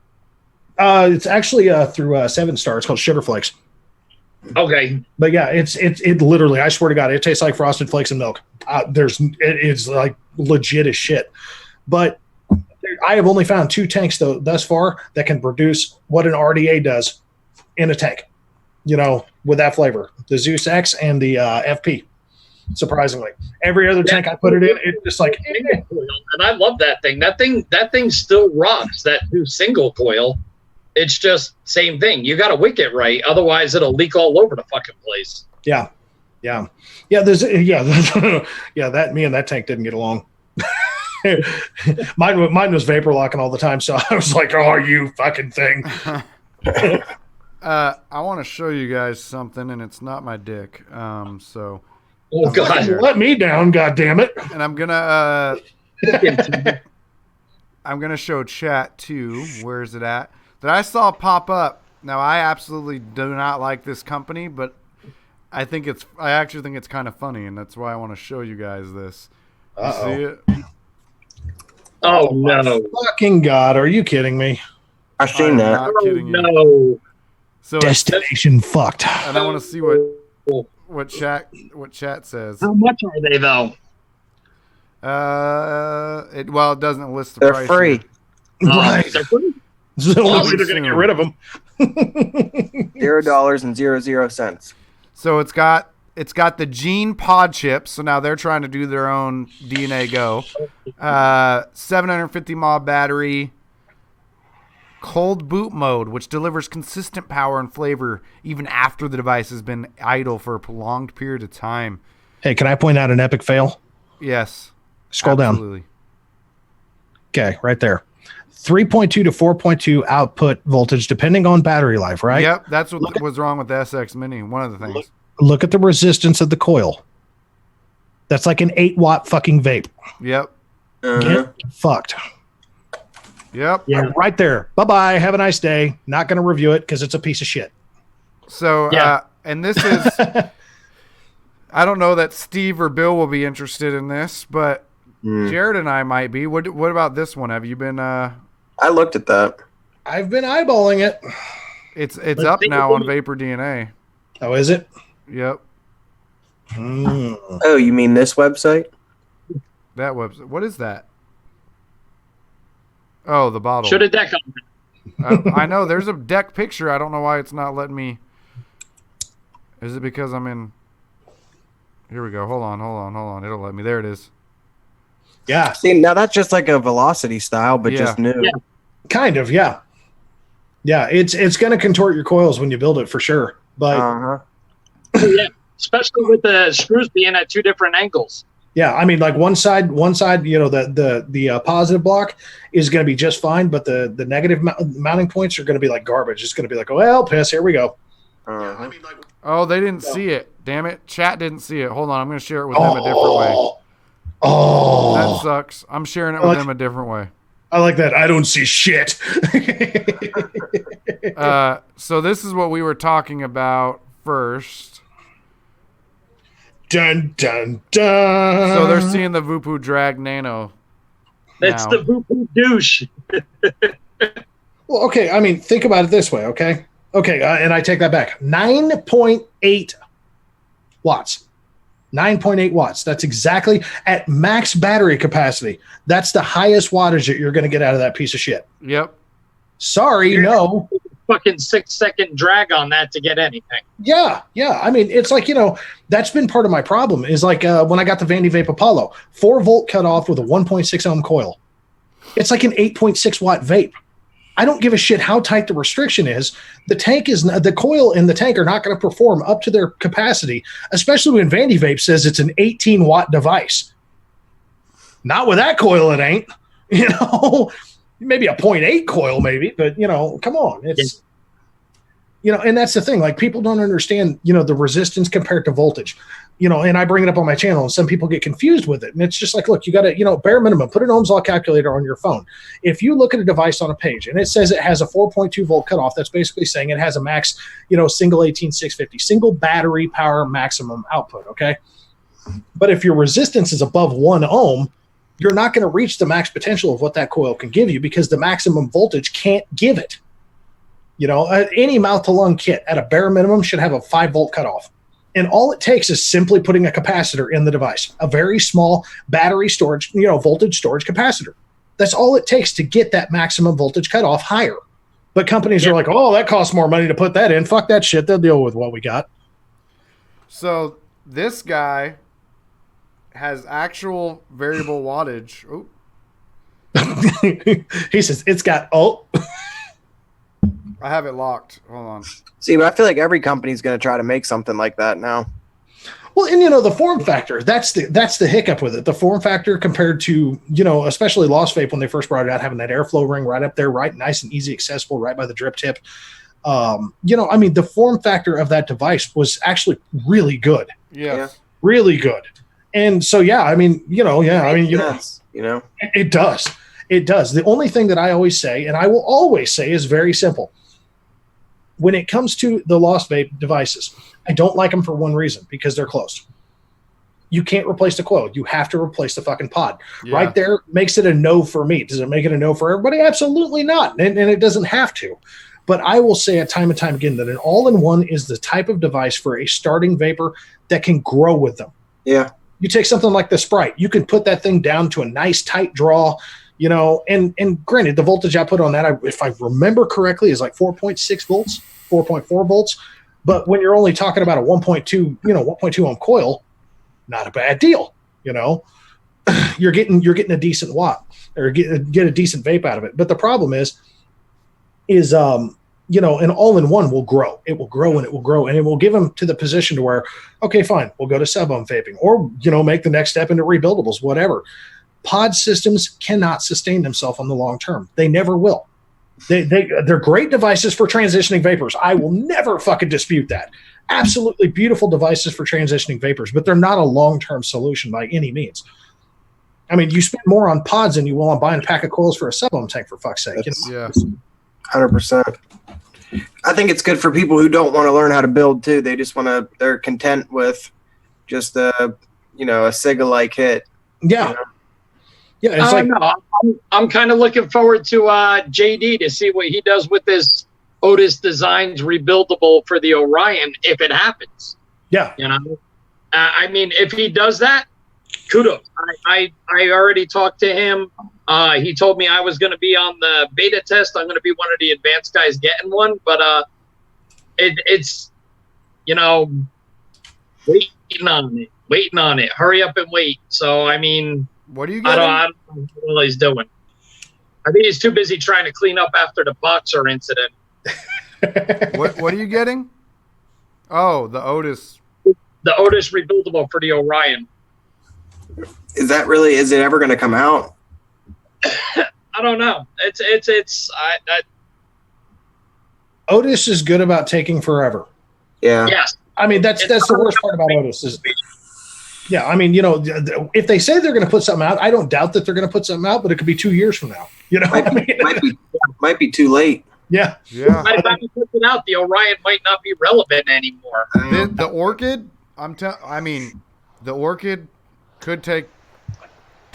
It's actually through 7 Star. It's called Sugar Flakes. Okay, but yeah, it literally, I swear to God, it tastes like Frosted Flakes and milk. It's like legit as shit. But I have only found 2 tanks though thus far that can produce what an RDA does in a tank, with that flavor: the Zeus X and the FP. Surprisingly, every other tank I put it in, it's just like, and I love that thing. That thing still rocks. That new single coil. It's just same thing. You got to wick it right, otherwise it'll leak all over the fucking place. Yeah. That me and that tank didn't get along. mine was vapor locking all the time, so I was like, "Oh, you fucking thing." I want to show you guys something, and it's not my dick. So. Oh God! Let me down, God damn it! And I'm gonna show chat too. Where is it at? That I saw pop up. Now, I absolutely do not like this company, but I actually think it's kind of funny, and that's why I want to show you guys this. You see it? Oh no! Fucking God! Are you kidding me? I've seen that. Not kidding you. No. So Destination fucked. And I want to see what chat says. How much are they though? It doesn't list the They're price. free. Right. They're free? It's the only way they're going to get rid of them. $0.00. So it's got the Gene pod chips. So now they're trying to do their own DNA Go. 750 mAh battery. Cold boot mode, which delivers consistent power and flavor even after the device has been idle for a prolonged period of time. Hey, can I point out an epic fail? Yes. Scroll down. Absolutely. Okay, right there. 3.2 to 4.2 output voltage, depending on battery life, right? Yep, that's what was wrong with the SX Mini. One of the things. Look at the resistance of the coil. That's like an 8-watt fucking vape. Yep. Get fucked. Yep. Yeah, right there. Bye-bye. Have a nice day. Not going to review it because it's a piece of shit. So, and this is, I don't know that Steve or Bill will be interested in this, but Jared and I might be. What about this one? Have you been? I looked at that. I've been eyeballing it. It's up now on Vapor DNA. Oh, is it? Yep. Oh, you mean this website? That website. What is that? Oh, the bottle. Should have deck on. I know there's a deck picture. I don't know why it's not letting me. Is it because I'm in? Here we go. Hold on. It'll let me. There it is. Yeah. See, now that's just like a velocity style, but just new. Yeah. Kind of, yeah. Yeah, it's going to contort your coils when you build it for sure. But Yeah, especially with the screws being at 2 different angles. yeah, I mean, like one side, the positive block is going to be just fine, but the negative mounting points are going to be like garbage. It's going to be like, oh, well, piss, here we go. Oh, they didn't see it. Damn it. Chat didn't see it. Hold on. I'm going to share it with them a different way. Oh, That sucks. I'm sharing it with them a different way. I like that. I don't see shit. So this is what we were talking about first. Dun, dun, dun. So they're seeing the Vupu Drag Nano. That's now. the Vupu douche. Well, okay. I mean, think about it this way, okay? Okay, and I take that back. 9.8 watts. 9.8 watts. That's exactly at max battery capacity. That's the highest wattage that you're going to get out of that piece of shit. Yep. Sorry, no. Fucking 6-second drag on that to get anything. Yeah. I mean, it's like, that's been part of my problem is like when I got the Vandy Vape Apollo, 4-volt cutoff with a 1.6 ohm coil. It's like an 8.6 watt vape. I don't give a shit how tight the restriction is. The coil in the tank are not going to perform up to their capacity, especially when Vandy Vape says it's an 18 watt device. Not with that coil, it ain't. Maybe a 0.8 coil, maybe, but come on, it's and that's the thing. Like people don't understand, the resistance compared to voltage. And I bring it up on my channel, and some people get confused with it. And it's just like, look, you got to, bare minimum, put an Ohm's law calculator on your phone. If you look at a device on a page and it says it has a 4.2 volt cutoff, that's basically saying it has a max, single 18650, single battery power maximum output. Okay. But if your resistance is above 1 ohm, you're not going to reach the max potential of what that coil can give you because the maximum voltage can't give it. Any mouth to lung kit at a bare minimum should have a 5-volt cutoff. And all it takes is simply putting a capacitor in the device, a very small battery storage, voltage storage capacitor. That's all it takes to get that maximum voltage cutoff higher. But companies are like, oh, that costs more money to put that in. Fuck that shit. They'll deal with what we got. So this guy has actual variable wattage. Oh. He says it's got I have it locked. Hold on. See, but I feel like every company's going to try to make something like that now. Well, and the form factor, that's the hiccup with it. The form factor compared to, especially Lost Vape when they first brought it out, having that airflow ring right up there, right, nice and easy accessible, right by the drip tip. The form factor of that device was actually really good. Yeah. Really good. And so, it does. It does. The only thing that I always say, and I will always say, is very simple. When it comes to the Lost Vape devices, I don't like them for one reason, because they're closed. You can't replace the coil. You have to replace the fucking pod. Yeah. Right there makes it a no for me. Does it make it a no for everybody? Absolutely not. And it doesn't have to. But I will say it time and time again that an all-in-one is the type of device for a starting vapor that can grow with them. Yeah. You take something like the Sprite. You can put that thing down to a nice tight draw, and granted, the voltage I put on that, if I remember correctly, is like 4.6 volts, 4.4 volts. But when you're only talking about a 1.2 ohm coil, not a bad deal. You're getting a decent watt or get a decent vape out of it. But the problem is an all-in-one will grow. It will grow and it will grow, and it will give them to the position to where, okay, fine, we'll go to sub-ohm vaping, or make the next step into rebuildables, whatever. pod systems cannot sustain themselves on the long term. They never will. They're great devices for transitioning vapors. I will never fucking dispute that. Absolutely beautiful devices for transitioning vapors, but they're not a long-term solution by any means. I mean, you spend more on pods than you will on buying a pack of coils for a sub-ohm tank, for fuck's sake. Yeah. 100%. I think it's good for people who don't want to learn how to build too. They just want to, they're content with just a Siga-like hit. Yeah. You know? Yeah. It's like, no, I'm kind of looking forward to JD to see what he does with this Otis Designs rebuildable for the Orion if it happens. yeah. You know, I mean, if he does that, kudos. I already talked to him. He told me I was going to be on the beta test. I'm going to be one of the advanced guys getting one, but it's waiting on it. Hurry up and wait. So I mean, What are you I getting? don't know what he's doing. I think he's too busy trying to clean up after the boxer incident. What are you getting? Oh, the Otis. The Otis rebuildable for the Orion. Is it ever going to come out? I don't know. Otis is good about taking forever. Yeah. Yes. I mean, that's the worst part about Otis is, yeah, I mean, if they say they're going to put something out, I don't doubt that they're going to put something out, but it could be 2 years from now. You know, Might be too late. Yeah. Yeah. By the time you put it out, the Orion might not be relevant anymore. The Orchid, the Orchid could take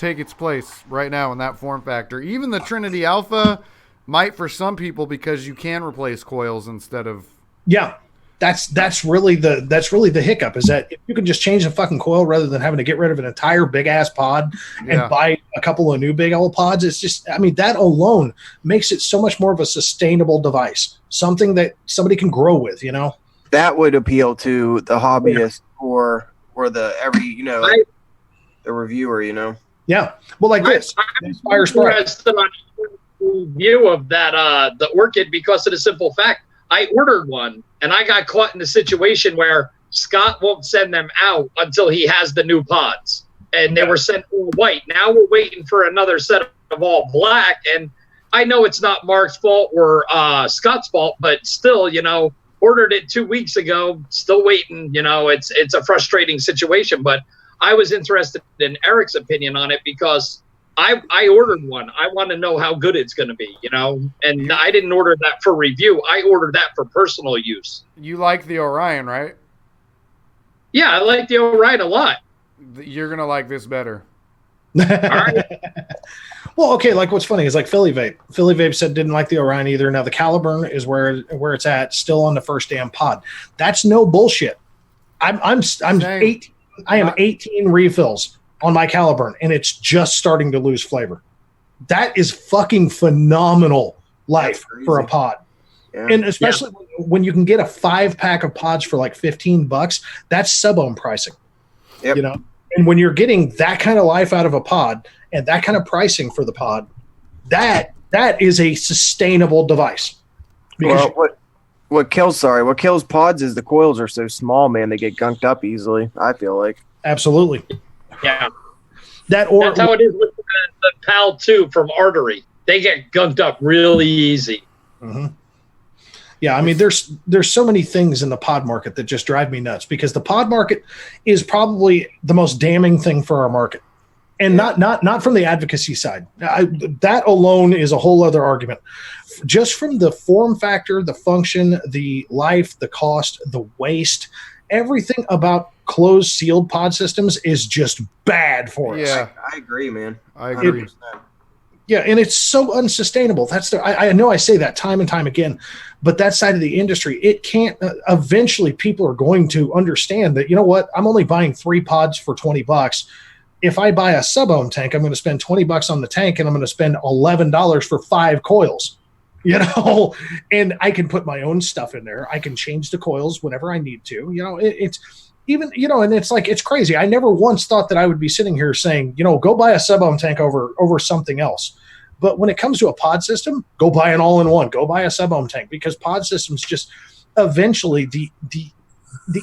its place right now in that form factor. Even the Trinity Alpha might for some people because you can replace coils instead of. Yeah. That's really the hiccup is that if you can just change the fucking coil rather than having to get rid of an entire big ass pod and buy a couple of new big old pods, it's just, I mean, that alone makes it so much more of a sustainable device, something that somebody can grow with, That would appeal to the hobbyist or the the reviewer, Yeah. Well, like this. I'm interested on review of that the Orchid because of the simple fact I ordered one and I got caught in the situation where Scott won't send them out until he has the new pods, and they were sent all white. Now we're waiting for another set of all black, and I know it's not Mark's fault or Scott's fault, but still, ordered it 2 weeks ago, still waiting. It's a frustrating situation, but I was interested in Eric's opinion on it because I ordered one. I want to know how good it's going to be, and I didn't order that for review. I ordered that for personal use. You like the Orion, right? Yeah, I like the Orion a lot. You're going to like this better. All right. Well, okay, like what's funny is like Philly Vape. Philly Vape said didn't like the Orion either. Now the Caliburn is where it's at, still on the first damn pod. That's no bullshit. I'm 18. I am 18 refills on my Caliburn, and it's just starting to lose flavor. That is fucking phenomenal life for a pod. Yeah. And especially when you can get a 5-pack of pods for like $15, that's sub-ohm pricing. Yep. And when you're getting that kind of life out of a pod and that kind of pricing for the pod, that is a sustainable device. Well, what kills pods is the coils are so small, man. They get gunked up easily, I feel like. Absolutely. Yeah. That's how it is with the PAL 2 from Artery. They get gunked up really easy. Mm-hmm. Yeah, I mean, there's so many things in the pod market that just drive me nuts because the pod market is probably the most damning thing for our market, and not from the advocacy side. That alone is a whole other argument. Just from the form factor, the function, the life, the cost, the waste, everything about closed sealed pod systems is just bad for us. Yeah, I agree, man. I agree. Yeah, and it's so unsustainable. I know I say that time and time again, but that side of the industry, it can't. Eventually, people are going to understand that. You know what? I'm only buying 3 pods for $20. If I buy a sub-ohm tank, I'm going to spend $20 on the tank, and I'm going to spend $11 for 5 coils. And I can put my own stuff in there. I can change the coils whenever I need to. It's even, and it's like, it's crazy. I never once thought that I would be sitting here saying, go buy a sub-ohm tank over something else. But when it comes to a pod system, go buy an all-in-one, go buy a sub-ohm tank, because pod systems just eventually the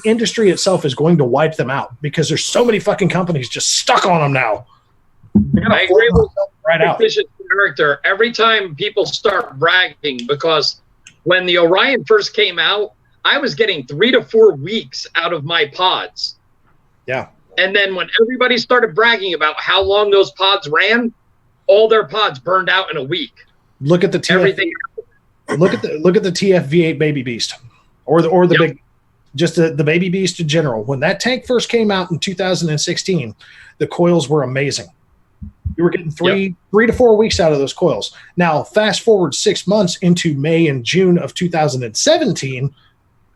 industry itself is going to wipe them out because there's so many fucking companies just stuck on them now. I agree with right out. fictitious character. Every time people start bragging, because when the Orion first came out, I was getting 3 to 4 weeks out of my pods. Yeah. And then when everybody started bragging about how long those pods ran, all their pods burned out in a week. Look at the Everything. look at the TFV8 Baby Beast, or the big, just the Baby Beast in general. When that tank first came out in 2016, the coils were amazing. You were getting 3 to 4 weeks out of those coils. Now, fast forward 6 months into May and June of 2017,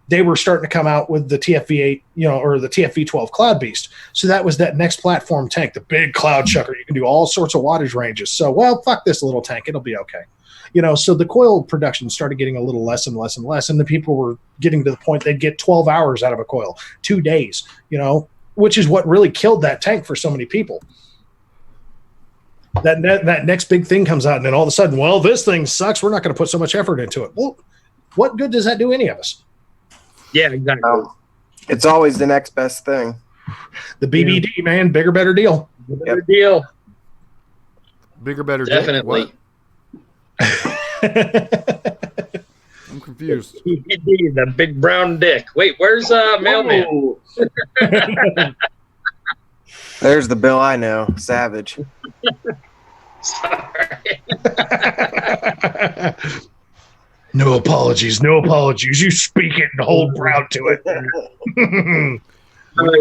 they were starting to come out with the TFV8, or the TFV12 Cloud Beast. So that was that next platform tank, the big cloud chucker. You can do all sorts of wattage ranges. So, well, fuck this little tank. It'll be okay. So the coil production started getting a little less and less and less. And the people were getting to the point they'd get 12 hours out of a coil, 2 days, which is what really killed that tank for so many people. That next big thing comes out, and then all of a sudden, well, this thing sucks. We're not going to put so much effort into it. Well, what good does that do any of us? Yeah, exactly. It's always the next best thing. The BBD, man, bigger, better deal. Better deal. Bigger, better Definitely. I'm confused. BBD, the big brown dick. Wait, where's Mailman? There's the Bill I know, Savage. Sorry. No apologies. You speak it and hold proud to it.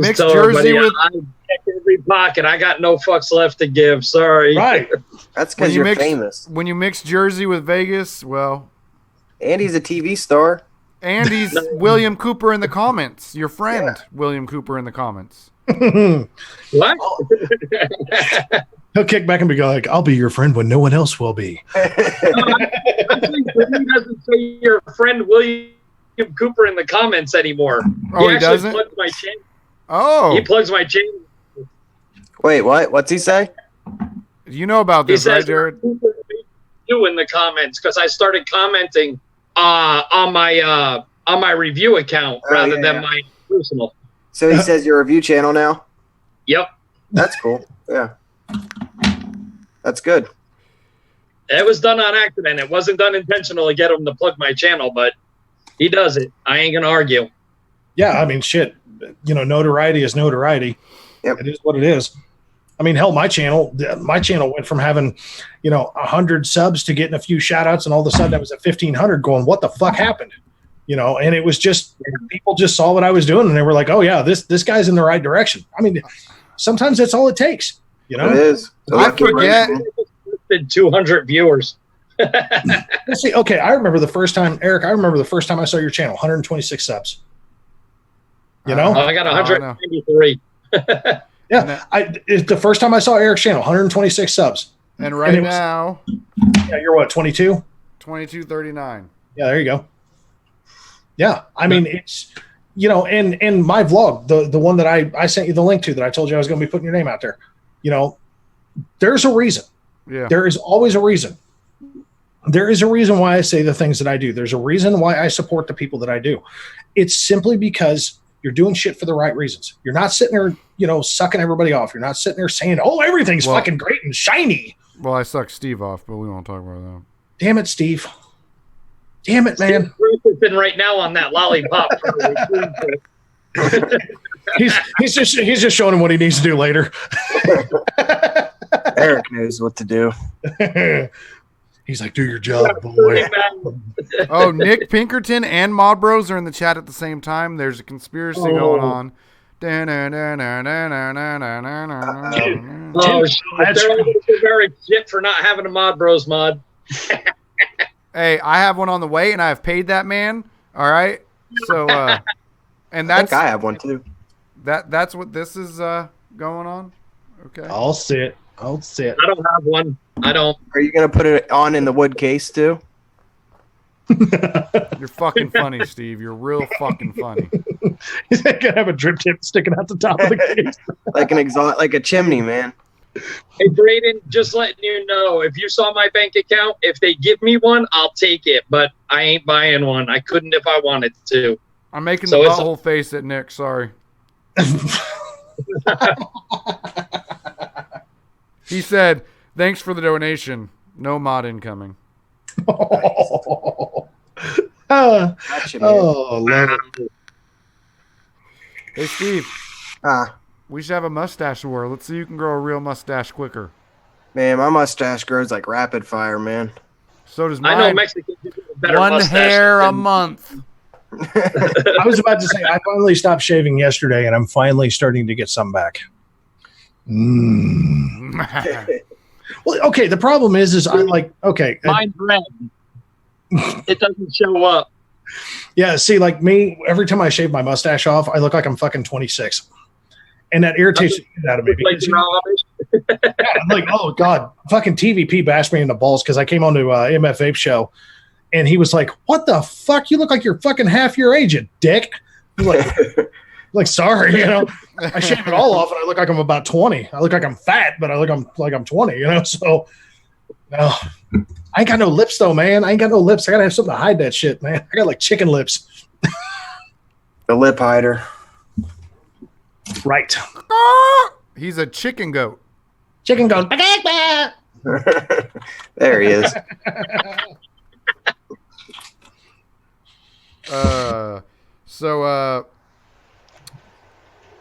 Mixed jersey with I checked every pocket. I got no fucks left to give. Sorry. Right. That's because you're famous. When you mix Jersey with Vegas, well. Andy's a TV star. Andy's William Cooper in the comments. Your friend, William Cooper in the comments. What? He'll kick back and be like, I'll be your friend when no one else will be. Actually, he doesn't say your friend William Cooper in the comments anymore. Oh, he actually doesn't? plugs my channel. Oh. He plugs my channel. Wait, what? What's he say? You know about He this, right, says Jared? you in the comments because I started commenting on my review account rather than my personal. So he says your review channel now? Yep. That's cool. Yeah. That's good. It was done on accident. It wasn't done intentionally to get him to plug my channel, but he does it. I ain't going to argue. Yeah, I mean, shit. Notoriety is notoriety. Yep. It is what it is. I mean, hell, my channel went from having, 100 subs to getting a few shout outs, and all of a sudden I was at 1,500 going, what the fuck happened? And it was just, people just saw what I was doing and they were like, oh yeah, this guy's in the right direction. I mean, sometimes that's all it takes, It is. So I forget. 200 viewers. Let's see. Okay. I remember the first time, Eric, I saw your channel, 126 subs. I got 193. Yeah. It's the first time I saw Eric's channel, 126 subs. And right now. Yeah. You're what? 22? 2239. Yeah. There you go. Yeah, I mean, it's, and my vlog, the one that I sent you the link to that I told you I was going to be putting your name out there, there's a reason. Yeah. There is always a reason. There is a reason why I say the things that I do. There's a reason why I support the people that I do. It's simply because you're doing shit for the right reasons. You're not sitting there, sucking everybody off. You're not sitting there saying, oh, everything's fucking great and shiny. Well, I sucked Steve off, but we won't talk about that. Damn it, Steve. Damn it, man. Steve Bruce is right now on that lollipop. he's just showing him what he needs to do later. Eric knows what to do. He's like, do your job, boy. Oh, Nick Pinkerton and Mod Bros are in the chat at the same time. There's a conspiracy going on. That's very shit for not having a Mod Bros mod. Hey, I have one on the way, and I have paid that man. All right, so and I that's think I have one too. That's what this is going on. Okay, I'll sit. I don't have one. I don't. Are you gonna put it on in the wood case too? You're fucking funny, Steve. You're real fucking funny. He's gonna have a drip tip sticking out the top of the case, like a chimney, man. Hey, Braden, just letting you know, if you saw my bank account, if they give me one, I'll take it, but I ain't buying one. I couldn't if I wanted to. I'm making the butthole face at Nick. Sorry. He said, "Thanks for the donation. No mod incoming." Oh, Gotcha, man. love it. Hey, Steve, Ah, we should have a mustache war. Let's see who can grow a real mustache quicker. man, my mustache grows like rapid fire, man. So does mine. I know Mexicans have a better One mustache hair a than- month. I was about to say I finally stopped shaving yesterday, and I'm finally starting to get some back. Well, okay. The problem is I like Mine's red. It doesn't show up. yeah. See, like me, every time I shave my mustache off, I look like I'm fucking 26, and that irritates the shit out of me Like because you're Amish. yeah, I'm like, oh god, fucking TVP bashed me in the balls because I came on to MF Vape show, and he was like, "What the fuck? You look like you're fucking half your age, you dick." I'm like, sorry, I shave it all off, and I look like I'm about 20. I look like I'm fat, but I look like I'm 20. So, no, I ain't got no lips though, man. I ain't got no lips. I gotta have something to hide that shit, man. I got like chicken lips. The lip hider. Right. He's a chicken goat. Chicken goes. There he is.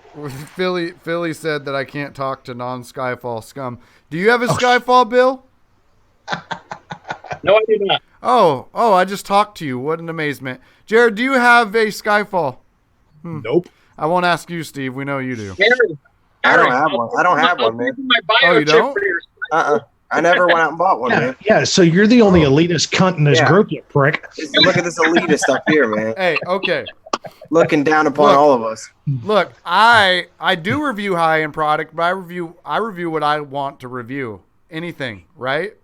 Philly said that I can't talk to non-Skyfall scum. Do you have a Skyfall, Bill? No, I do not. Oh, I just talked to you. What an amazement. Jared, do you have a Skyfall? Nope. I won't ask you, Steve. We know you do. Gary, I don't have one. I don't have one, man. My bio Oh, you chip don't? for your- I never went out and bought one, Yeah, man. yeah. So you're the only elitist cunt in this Yeah. group, you prick. Look at this elitist up here, man. Hey, okay. Looking down upon Look. all of us. Look, I do review high-end product, but I review what I want to review. Anything, right?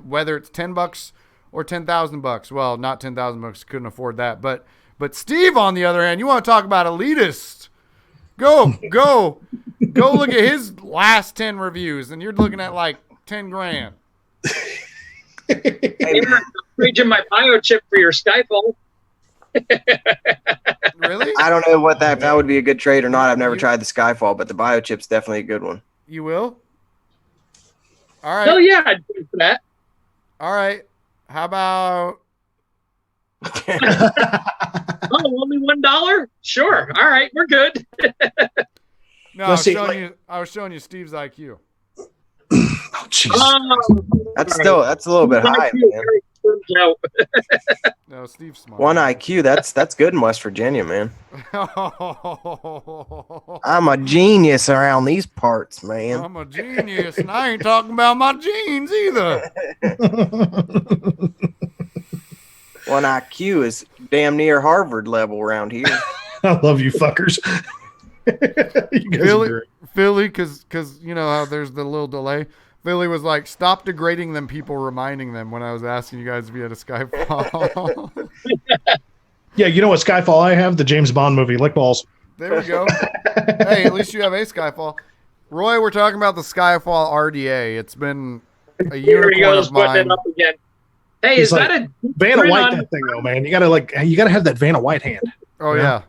Whether it's $10 or $10,000. Well, not $10,000. Couldn't afford that. But Steve, on the other hand, you want to talk about elitist? Go look at his last 10 reviews, and you're looking at like 10 grand. Hey, Gary, man, I'm reaching my bio chip for your Skyfall. Really? I don't know what that would be a good trade or not. I've never tried the Skyfall, but the biochip's definitely a good one. You will? All right. Hell yeah, I'd do that. All right. How about Oh, only $1? Sure. All right, we're good. no? Let's see, I was showing you Steve's IQ. Oh, Jesus. That's a little bit high, man. No, Steve's smart. 1 IQ, that's good in West Virginia, man. I'm a genius around these parts, man. I'm a genius, and I ain't talking about my genes either. 1 IQ is damn near Harvard level around here. I love you fuckers. You guys are great. Philly, because you know how there's the little delay. Philly was like, stop degrading them, people reminding them when I was asking you guys if you had a Skyfall. Yeah, you know what Skyfall I have? The James Bond movie, Lick Balls. There we go. Hey, at least you have a Skyfall. Roy, we're talking about the Skyfall RDA. It's been a Here he unicorn goes, of putting mine. it up again. Hey, He's is like, that a Vanna print White on- that thing though, man. You gotta have that Vanna White hand. Oh, Yeah. yeah.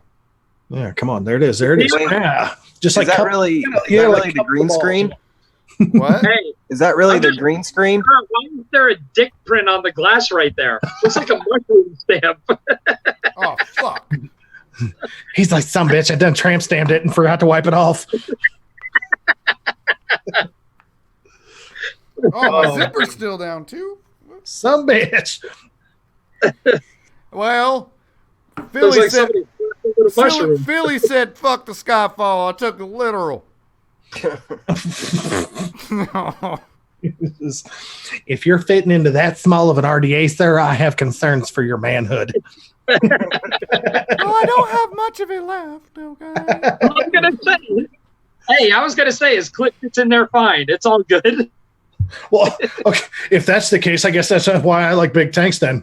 Yeah, come on, there it is. There it is. Wait. Yeah. Just Is like that cup- really, yeah, like the cup green balls. screen? What? Hey, Is that really I'm the just- green screen? why is there a dick print on the glass right there? Looks like a mushroom stamp. Oh, fuck. He's like, some bitch, I done tramp stamped it and forgot to wipe it off. Oh, my zipper's still down, too. Some bitch. Well, Looks Philly like said, somebody with a mushroom. Philly said, fuck the Skyfall. I took it literal. If you're fitting into that small of an RDA, sir, I have concerns for your manhood. Oh, I don't have much of it left, okay? I'm gonna say, hey, I was gonna say his clip fits in there fine. It's all good. Well, okay, if that's the case, I guess that's why I like big tanks then.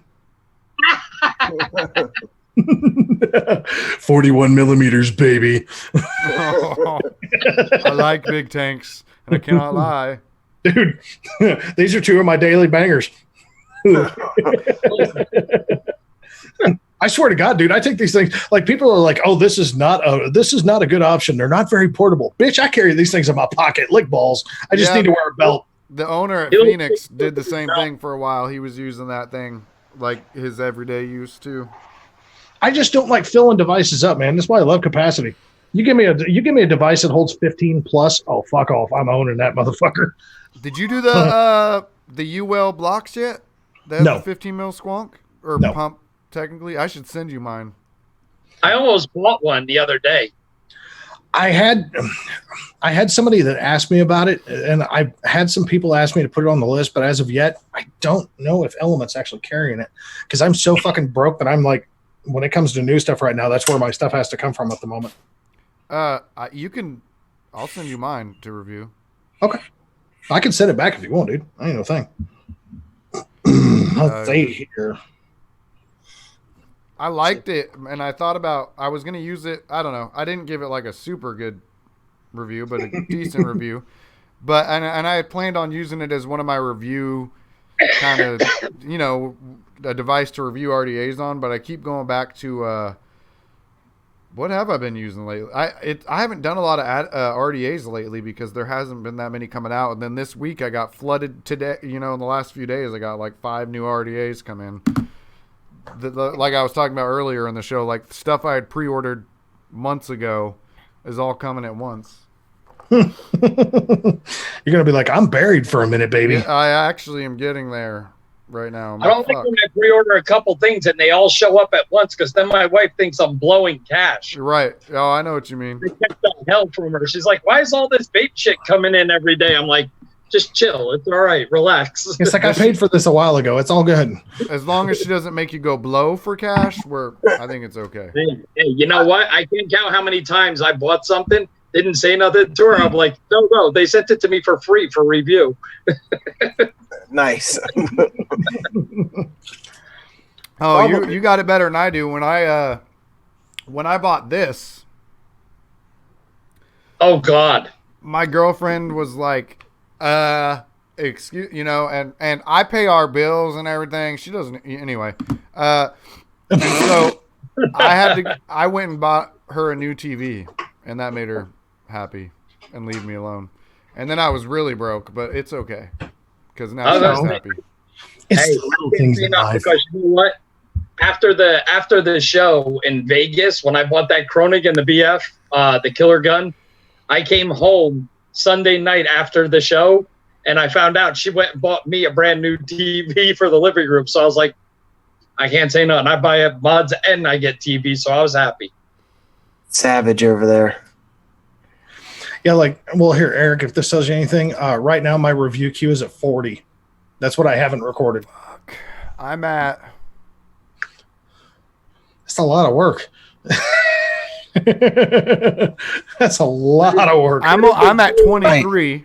41 millimeters, baby. I like big tanks, and I cannot lie. Dude, these are two of my daily bangers. I swear to God, dude, I take these things like people are like, "Oh, this is not a good option. They're not very portable." Bitch, I carry these things in my pocket, lick balls. I just Yeah. need to wear a belt. The owner at Phoenix did the same thing for a while. He was using that thing like his everyday use too. I just don't like filling devices up, man. That's why I love capacity. You give me a device that holds 15 plus. Oh, fuck off! I'm owning that motherfucker. Did you do the UL blocks yet? That No. the 15 mil squonk or No. pump. Technically, I should send you mine. I almost bought one the other day. I had somebody that asked me about it, and I had some people ask me to put it on the list, but as of yet, I don't know if Element's actually carrying it because I'm so fucking broke that I'm like, when it comes to new stuff right now, that's where my stuff has to come from at the moment. I'll send you mine to review. Okay. I can send it back if you want, dude. I ain't no thing. Let's see here. I liked it, and I thought about I was going to use it. I don't know. I didn't give it like a super good review, but a decent review. But and I had planned on using it as one of my review kind of, a device to review RDAs on. But I keep going back to what have I been using lately? I haven't done a lot of RDAs lately because there hasn't been that many coming out. And then this week I got flooded today. In the last few days I got like 5 new RDAs come in. Like I was talking about earlier in the show, like stuff I had pre-ordered months ago is all coming at once. You're gonna be like, I'm buried for a minute, baby. Yeah, I actually am getting there right now. I don't think when I pre-order a couple things and they all show up at once because then my wife thinks I'm blowing cash. You're right. Oh, I know what you mean. I kept on hell from her. She's like, why is all this vape shit coming in every day? I'm like, just chill. It's all right. Relax. It's like I paid for this a while ago. It's all good. As long as she doesn't make you go blow for cash, I think it's okay. Hey, you know what? I can't count how many times I bought something, didn't say nothing to her. I'm like, no, they sent it to me for free for review. Nice. Oh, you got it better than I do. When I bought this, oh God, my girlfriend was like, excuse, and I pay our bills and everything. She doesn't anyway. And so I went and bought her a new TV, and that made her happy and leave me alone. And then I was really broke, but it's okay because now she's happy. It's hey, the little things in life. because you know what? After the show in Vegas, when I bought that Kronig and the BF, the killer gun, I came home Sunday night after the show, and I found out she went and bought me a brand new TV for the living room. So I was like, I can't say nothing. I buy mods and I get TV, so I was happy. Savage over there. Yeah, here, Eric, if this tells you anything, right now my review queue is at 40. That's what I haven't recorded. Fuck. I'm at... That's a lot of work. That's a lot of work. I'm at 23.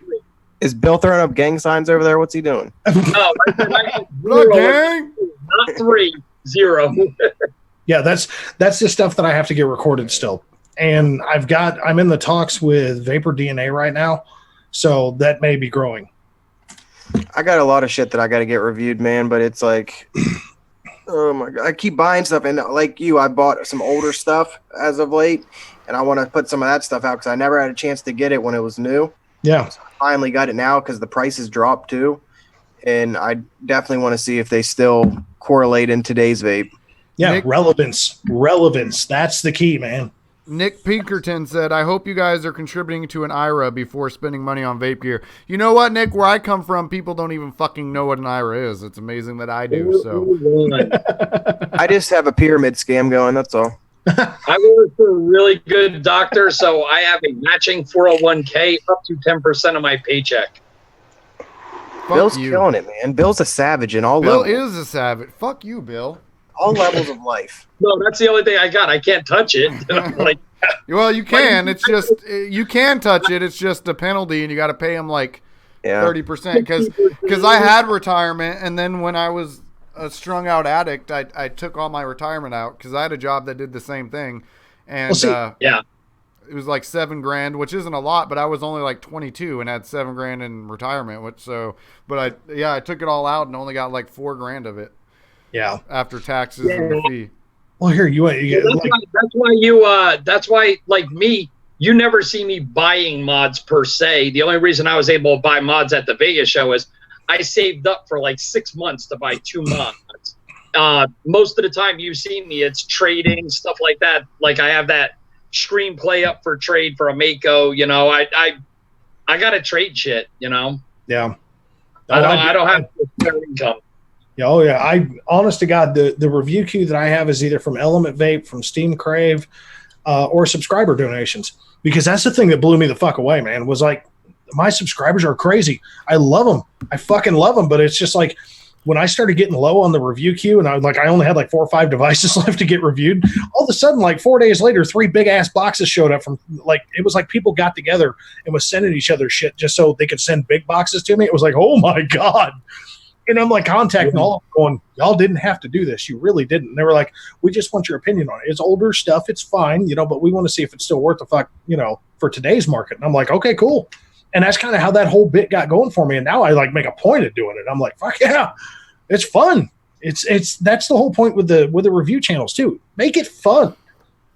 Is Bill throwing up gang signs over there? What's he doing? No, Look, gang! not 3-0. Yeah, that's the stuff that I have to get recorded still. And I'm in the talks with Vapor DNA right now, so that may be growing. I got a lot of shit that I got to get reviewed, man, but it's like, oh my God, I keep buying stuff. And like you, I bought some older stuff as of late, and I want to put some of that stuff out because I never had a chance to get it when it was new. Yeah. So I finally got it now because the prices dropped too. And I definitely want to see if they still correlate in today's vape. Yeah, Nick, relevance. That's the key, man. Nick Pinkerton said, I hope you guys are contributing to an IRA before spending money on vape gear. You know what, Nick? Where I come from, people don't even fucking know what an IRA is. It's amazing that I do. So I just have a pyramid scam going, that's all. I work for a really good doctor, so I have a matching 401k up to 10% of my paycheck. Bill's killing it, man. Bill's a savage in all Bill levels. is a savage. Fuck you, Bill. All levels of life. No, that's the only thing I got. I can't touch it. Like, Well, you can. It's just you can touch it. It's just a penalty, and you got to pay them like 30% because I had retirement, and then when I was a strung out addict, I took all my retirement out because I had a job that did the same thing, and yeah, it was like $7,000, which isn't a lot, but I was only like 22 and had $7,000 in retirement. I took it all out and only got like $4,000 of it. Yeah, after taxes and the fee. Well, here that's why like me, you never see me buying mods per se. The only reason I was able to buy mods at the Vegas show is I saved up for like 6 months to buy 2 mods. Most of the time you see me, it's trading, stuff like that. Like I have that screenplay up for trade for a Mako. You know, I got to trade shit, you know? Yeah. I don't have spare income. Yeah, oh yeah. Honest to God, the review queue that I have is either from Element Vape, from Steam Crave, or subscriber donations. Because that's the thing that blew me the fuck away, man, was like, my subscribers are crazy. I love them. I fucking love them. But it's just like, when I started getting low on the review queue and I only had like 4 or 5 devices left to get reviewed, all of a sudden, like 4 days later, 3 big ass boxes showed up from like, it was like people got together and was sending each other shit just so they could send big boxes to me. It was like, oh my God. And I'm like contacting all of them going, y'all didn't have to do this. You really didn't. And they were like, we just want your opinion on it. It's older stuff. It's fine, you know, but we want to see if it's still worth the fuck, you know, for today's market. And I'm like, okay, cool. And that's kind of how that whole bit got going for me. And now I like make a point of doing it. I'm like, fuck yeah, it's fun. It's that's the whole point with the review channels too. Make it fun.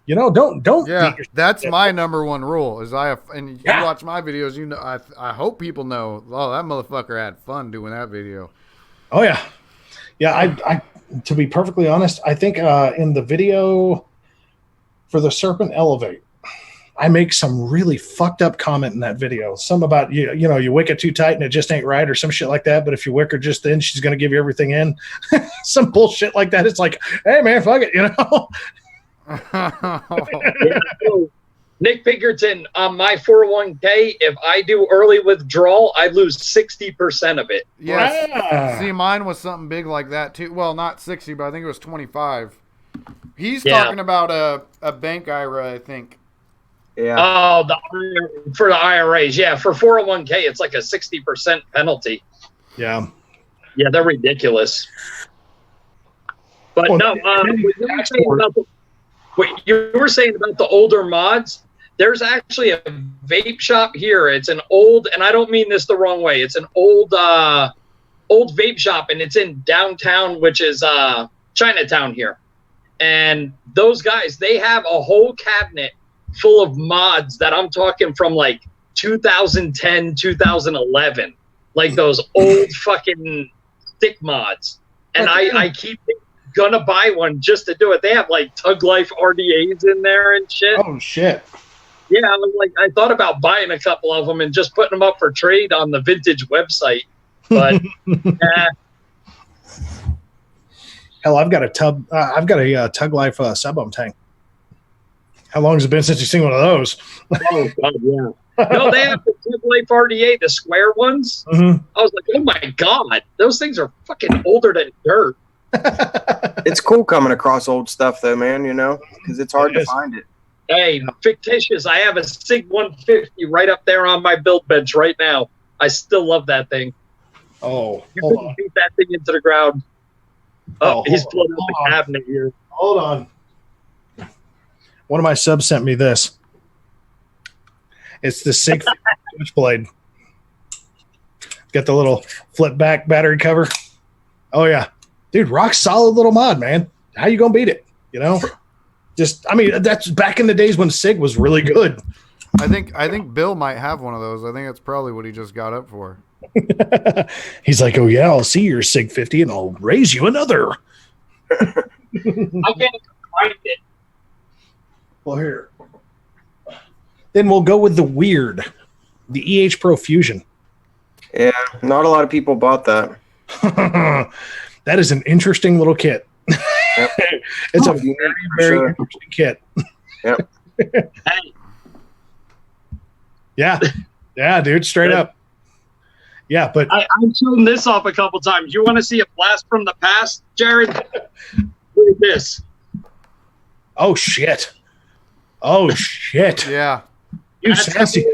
You know, don't. Yeah, that's my number one rule. Is you watch my videos, you know, I hope people know. Oh, that motherfucker had fun doing that video. Oh yeah, yeah. I to be perfectly honest, I think in the video for the Serpent Elevate, I make some really fucked up comment in that video. Some about you know, you wick it too tight and it just ain't right, or some shit like that. But if you wick her just thin, she's gonna give you everything in. Some bullshit like that. It's like, hey man, fuck it, you know. Yeah, so Nick Pinkerton, on my 401k, if I do early withdrawal, I lose 60% of it. Yes. Ah. See, mine was something big like that too. Well, not 60, but I think it was 25. He's talking about a bank IRA, I think. Yeah. Oh, for the IRAs, yeah. For 401k, it's like a 60% penalty. Yeah. Yeah, they're ridiculous. But Well, no, what you were saying about the older mods, there's actually a vape shop here. It's an old, and I don't mean this the wrong way, it's an old vape shop, and it's in downtown, which is Chinatown here. And those guys, they have a whole cabinet full of mods that I'm talking from like 2010, 2011. Like those old fucking stick mods. And I keep gonna buy one just to do it. They have like Tug Life RDAs in there and shit. Oh shit. Yeah, I thought about buying a couple of them and just putting them up for trade on the vintage website. But hell, I've got a Tug Life sub-ohm tank. How long has it been since you've seen one of those? Oh God, yeah. No, they have the Tug Life RDA, the square ones. Mm-hmm. I was like, oh my God, those things are fucking older than dirt. It's cool coming across old stuff though, man, you know, because it's hard to find it. Hey, fictitious. I have a SIG 150 right up there on my build bench right now. I still love that thing. Oh, You hold couldn't on. beat that thing into the ground. Oh, He's hold pulling up on. the cabinet here. Hold on. One of my subs sent me this. It's the SIG switchblade. Got the little flip back battery cover. Oh yeah. Dude, rock solid little mod, man. How you gonna beat it? You know? Just, I mean, that's back in the days when SIG was really good. I think Bill might have one of those. I think that's probably what he just got up for. He's like, oh yeah, I'll see your SIG 50 and I'll raise you another. I can't find it. Well, here. Then we'll go with the weird, the EH Pro Fusion. Yeah, not a lot of people bought that. That is an interesting little kit. Yep. It's a Unique very, for very sure. interesting kit. Yep. Hey, Yeah, dude, straight up. Yeah, but I've shown this off a couple times. You want to see a blast from the past, Jared? Look at this. oh shit. Oh shit. Yeah. You That's sassy,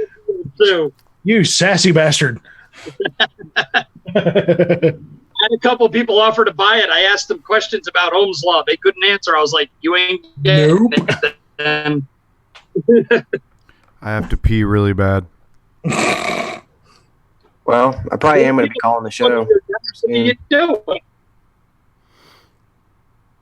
too. you sassy bastard. I had a couple people offer to buy it. I asked them questions about Ohm's Law. They couldn't answer. I was like, you ain't getting it. And I have to pee really bad. Well, I probably am going to be calling the show. what are you doing?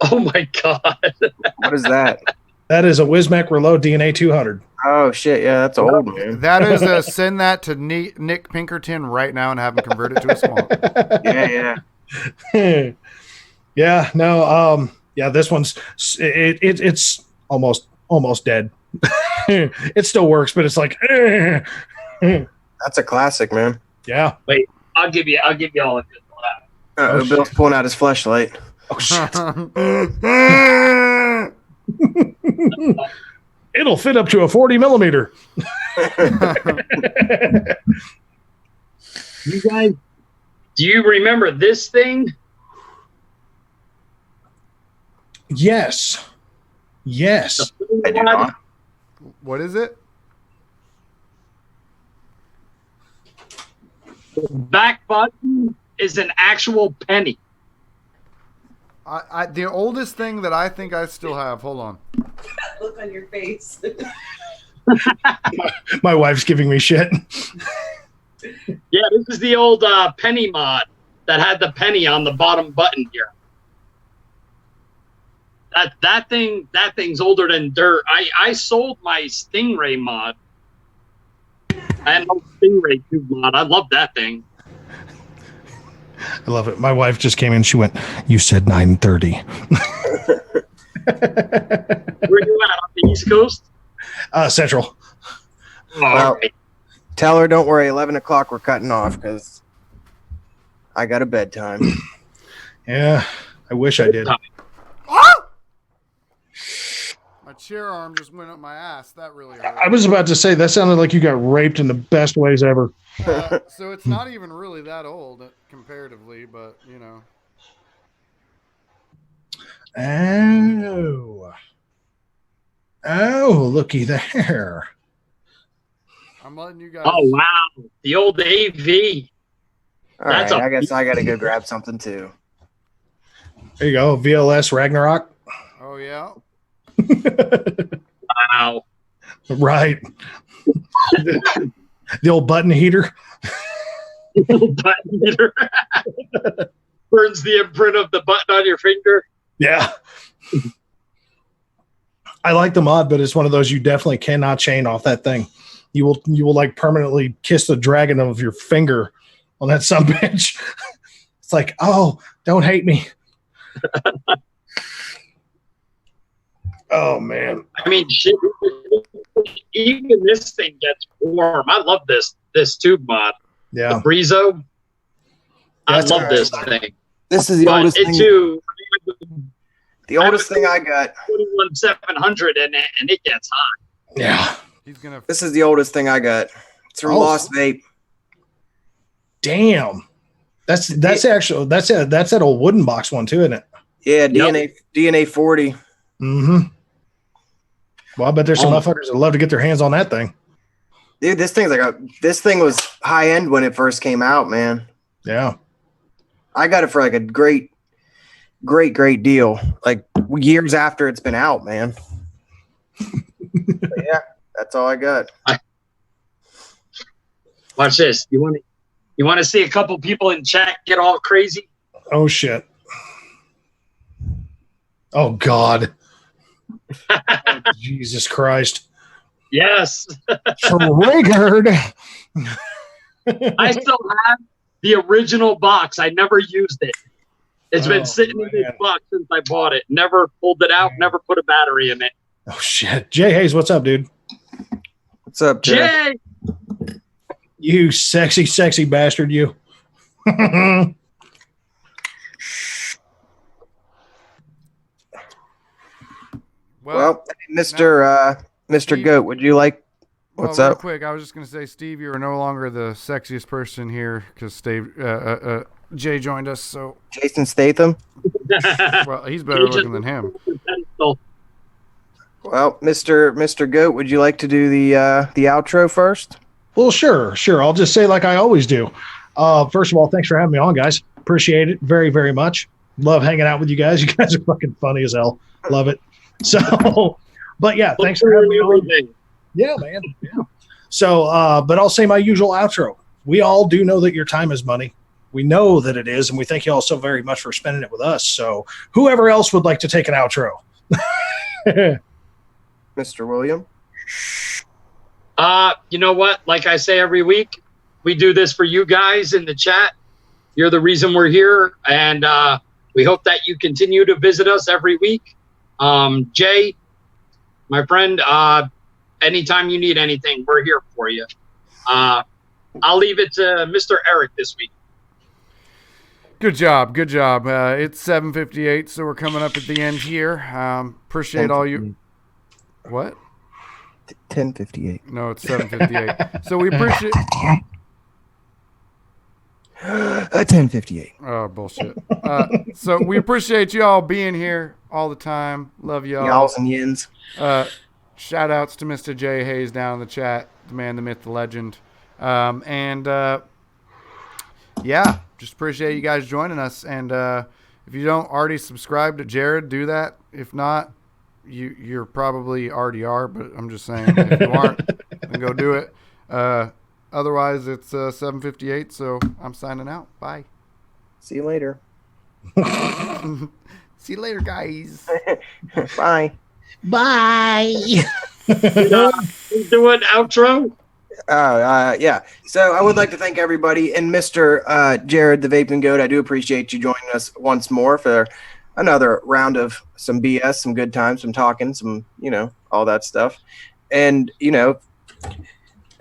Oh, my God. What is that? That is a Wismec Reload DNA 200. Oh shit, yeah, that's old, man. That is a send that to Nick Pinkerton right now and have him convert it to a small. Yeah. Yeah, no, yeah, this one's it's almost dead. It still works, but it's like That's a classic, man. yeah. Wait, I'll give you all of this. Oh, Bill's pulling out his flashlight. Oh shit. It'll fit up to a 40 millimeter. You guys, do you remember this thing? Yes. I do not. What is it? The back button is an actual penny. The oldest thing that I think I still have. Hold on. Look on your face. My wife's giving me shit. Yeah, this is the old penny mod that had the penny on the bottom button here. That thing's older than dirt. I sold my Stingray mod. I had no Stingray tube mod. I love that thing. I love it. My wife just came in. She went, "You said 9:30." Where you at, on the East Coast? Central. Oh, all right. Tell her, don't worry, 11 o'clock we're cutting off because I got a bedtime. Yeah, I wish I did. My chair arm just went up my ass. That really hurt. I was about to say that sounded like you got raped in the best ways ever. So it's not even really that old comparatively, but you know. Oh, looky there. I'm letting you guys. Oh wow, the old AV. All right, I guess I got to go grab something too. There you go, VLS Ragnarok. Oh yeah. Wow. Right. The old button heater. Button hitter. Burns the imprint of the button on your finger. Yeah. I like the mod, but it's one of those you definitely cannot chain off that thing. You will like permanently kiss the dragon of your finger on that sumbitch. It's like, oh, don't hate me. Oh man. I mean, shit, even this thing gets warm. I love this tube mod. Yeah. The Brizo. I That's love this right. thing. This is the But oldest it thing. too. The oldest thing I got. 21700 and it gets hot. Yeah. He's gonna. This is the oldest thing I got. It's from Oh. Lost Vape. Damn. That's that old wooden box one too, isn't it? Yeah, DNA 40. Mm-hmm. Well, I bet there's some motherfuckers that love to get their hands on that thing. Dude, this thing was high end when it first came out, man. Yeah. I got it for like a great deal. Like years after it's been out, man. But yeah, that's all I got. Watch this. You want to see a couple people in chat get all crazy? Oh shit. Oh God. Oh, Jesus Christ. Yes. Triggered. I still have the original box. I never used it. It's been sitting in this box since I bought it. Never pulled it out. Never put a battery in it. Oh shit. Jay Hayes, what's up, dude? What's up, Jay? Jay. You sexy bastard, you. Well, Mr. Goat, would you like? What's real up? Quick, I was just gonna say, Steve, you are no longer the sexiest person here because Jay joined us. So Jason Statham. well, he's better looking than him. Well, Mr. Goat, would you like to do the outro first? Well, sure. I'll just say like I always do. First of all, thanks for having me on, guys. Appreciate it very, very much. Love hanging out with you guys. You guys are fucking funny as hell. Love it. So, but yeah, thanks for having me on. Yeah, man. Yeah. So, but I'll say my usual outro. We all do know that your time is money. We know that it is, and we thank you all so very much for spending it with us. So, whoever else would like to take an outro? Mr. William. You know what? Like I say every week, we do this for you guys in the chat. You're the reason we're here, and we hope that you continue to visit us every week. Jay, my friend, anytime you need anything, we're here for you. I'll leave it to Mr. Eric this week. Good job. Good job. It's 7:58, so we're coming up at the end here. Appreciate all you. What? 10:58. No, it's 7:58. So we appreciate. 10:58. Oh, bullshit. So we appreciate y'all being here all the time. Love y'all. Y'alls and yins. Shout outs to Mr. Jay Hayes down in the chat, the man, the myth, the legend. Yeah, just appreciate you guys joining us. And if you don't already subscribe to Jared, do that. If not, you're probably already are, but I'm just saying, if you aren't, then go do it. Otherwise, it's 7:58, so I'm signing out. Bye. See you later. See you later, guys. Bye. Bye. Do an outro. Yeah. So I would like to thank everybody, and Mr. Jared, the Vaping Goat. I do appreciate you joining us once more for another round of some BS, some good times, some talking, some, all that stuff. And,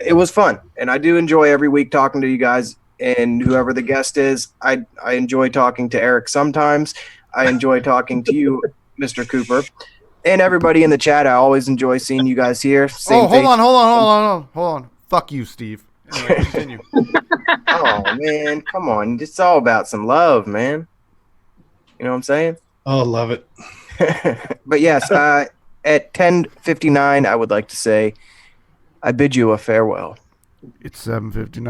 it was fun. And I do enjoy every week talking to you guys and whoever the guest is. I enjoy talking to Eric sometimes. I enjoy talking to you, Mr. Cooper. And everybody in the chat, I always enjoy seeing you guys here. Hold on. Fuck you, Steve. Anyway, continue. Oh, man. Come on. It's all about some love, man. You know what I'm saying? Oh, love it. But yes, at 10:59, I would like to say I bid you a farewell. It's 7:59.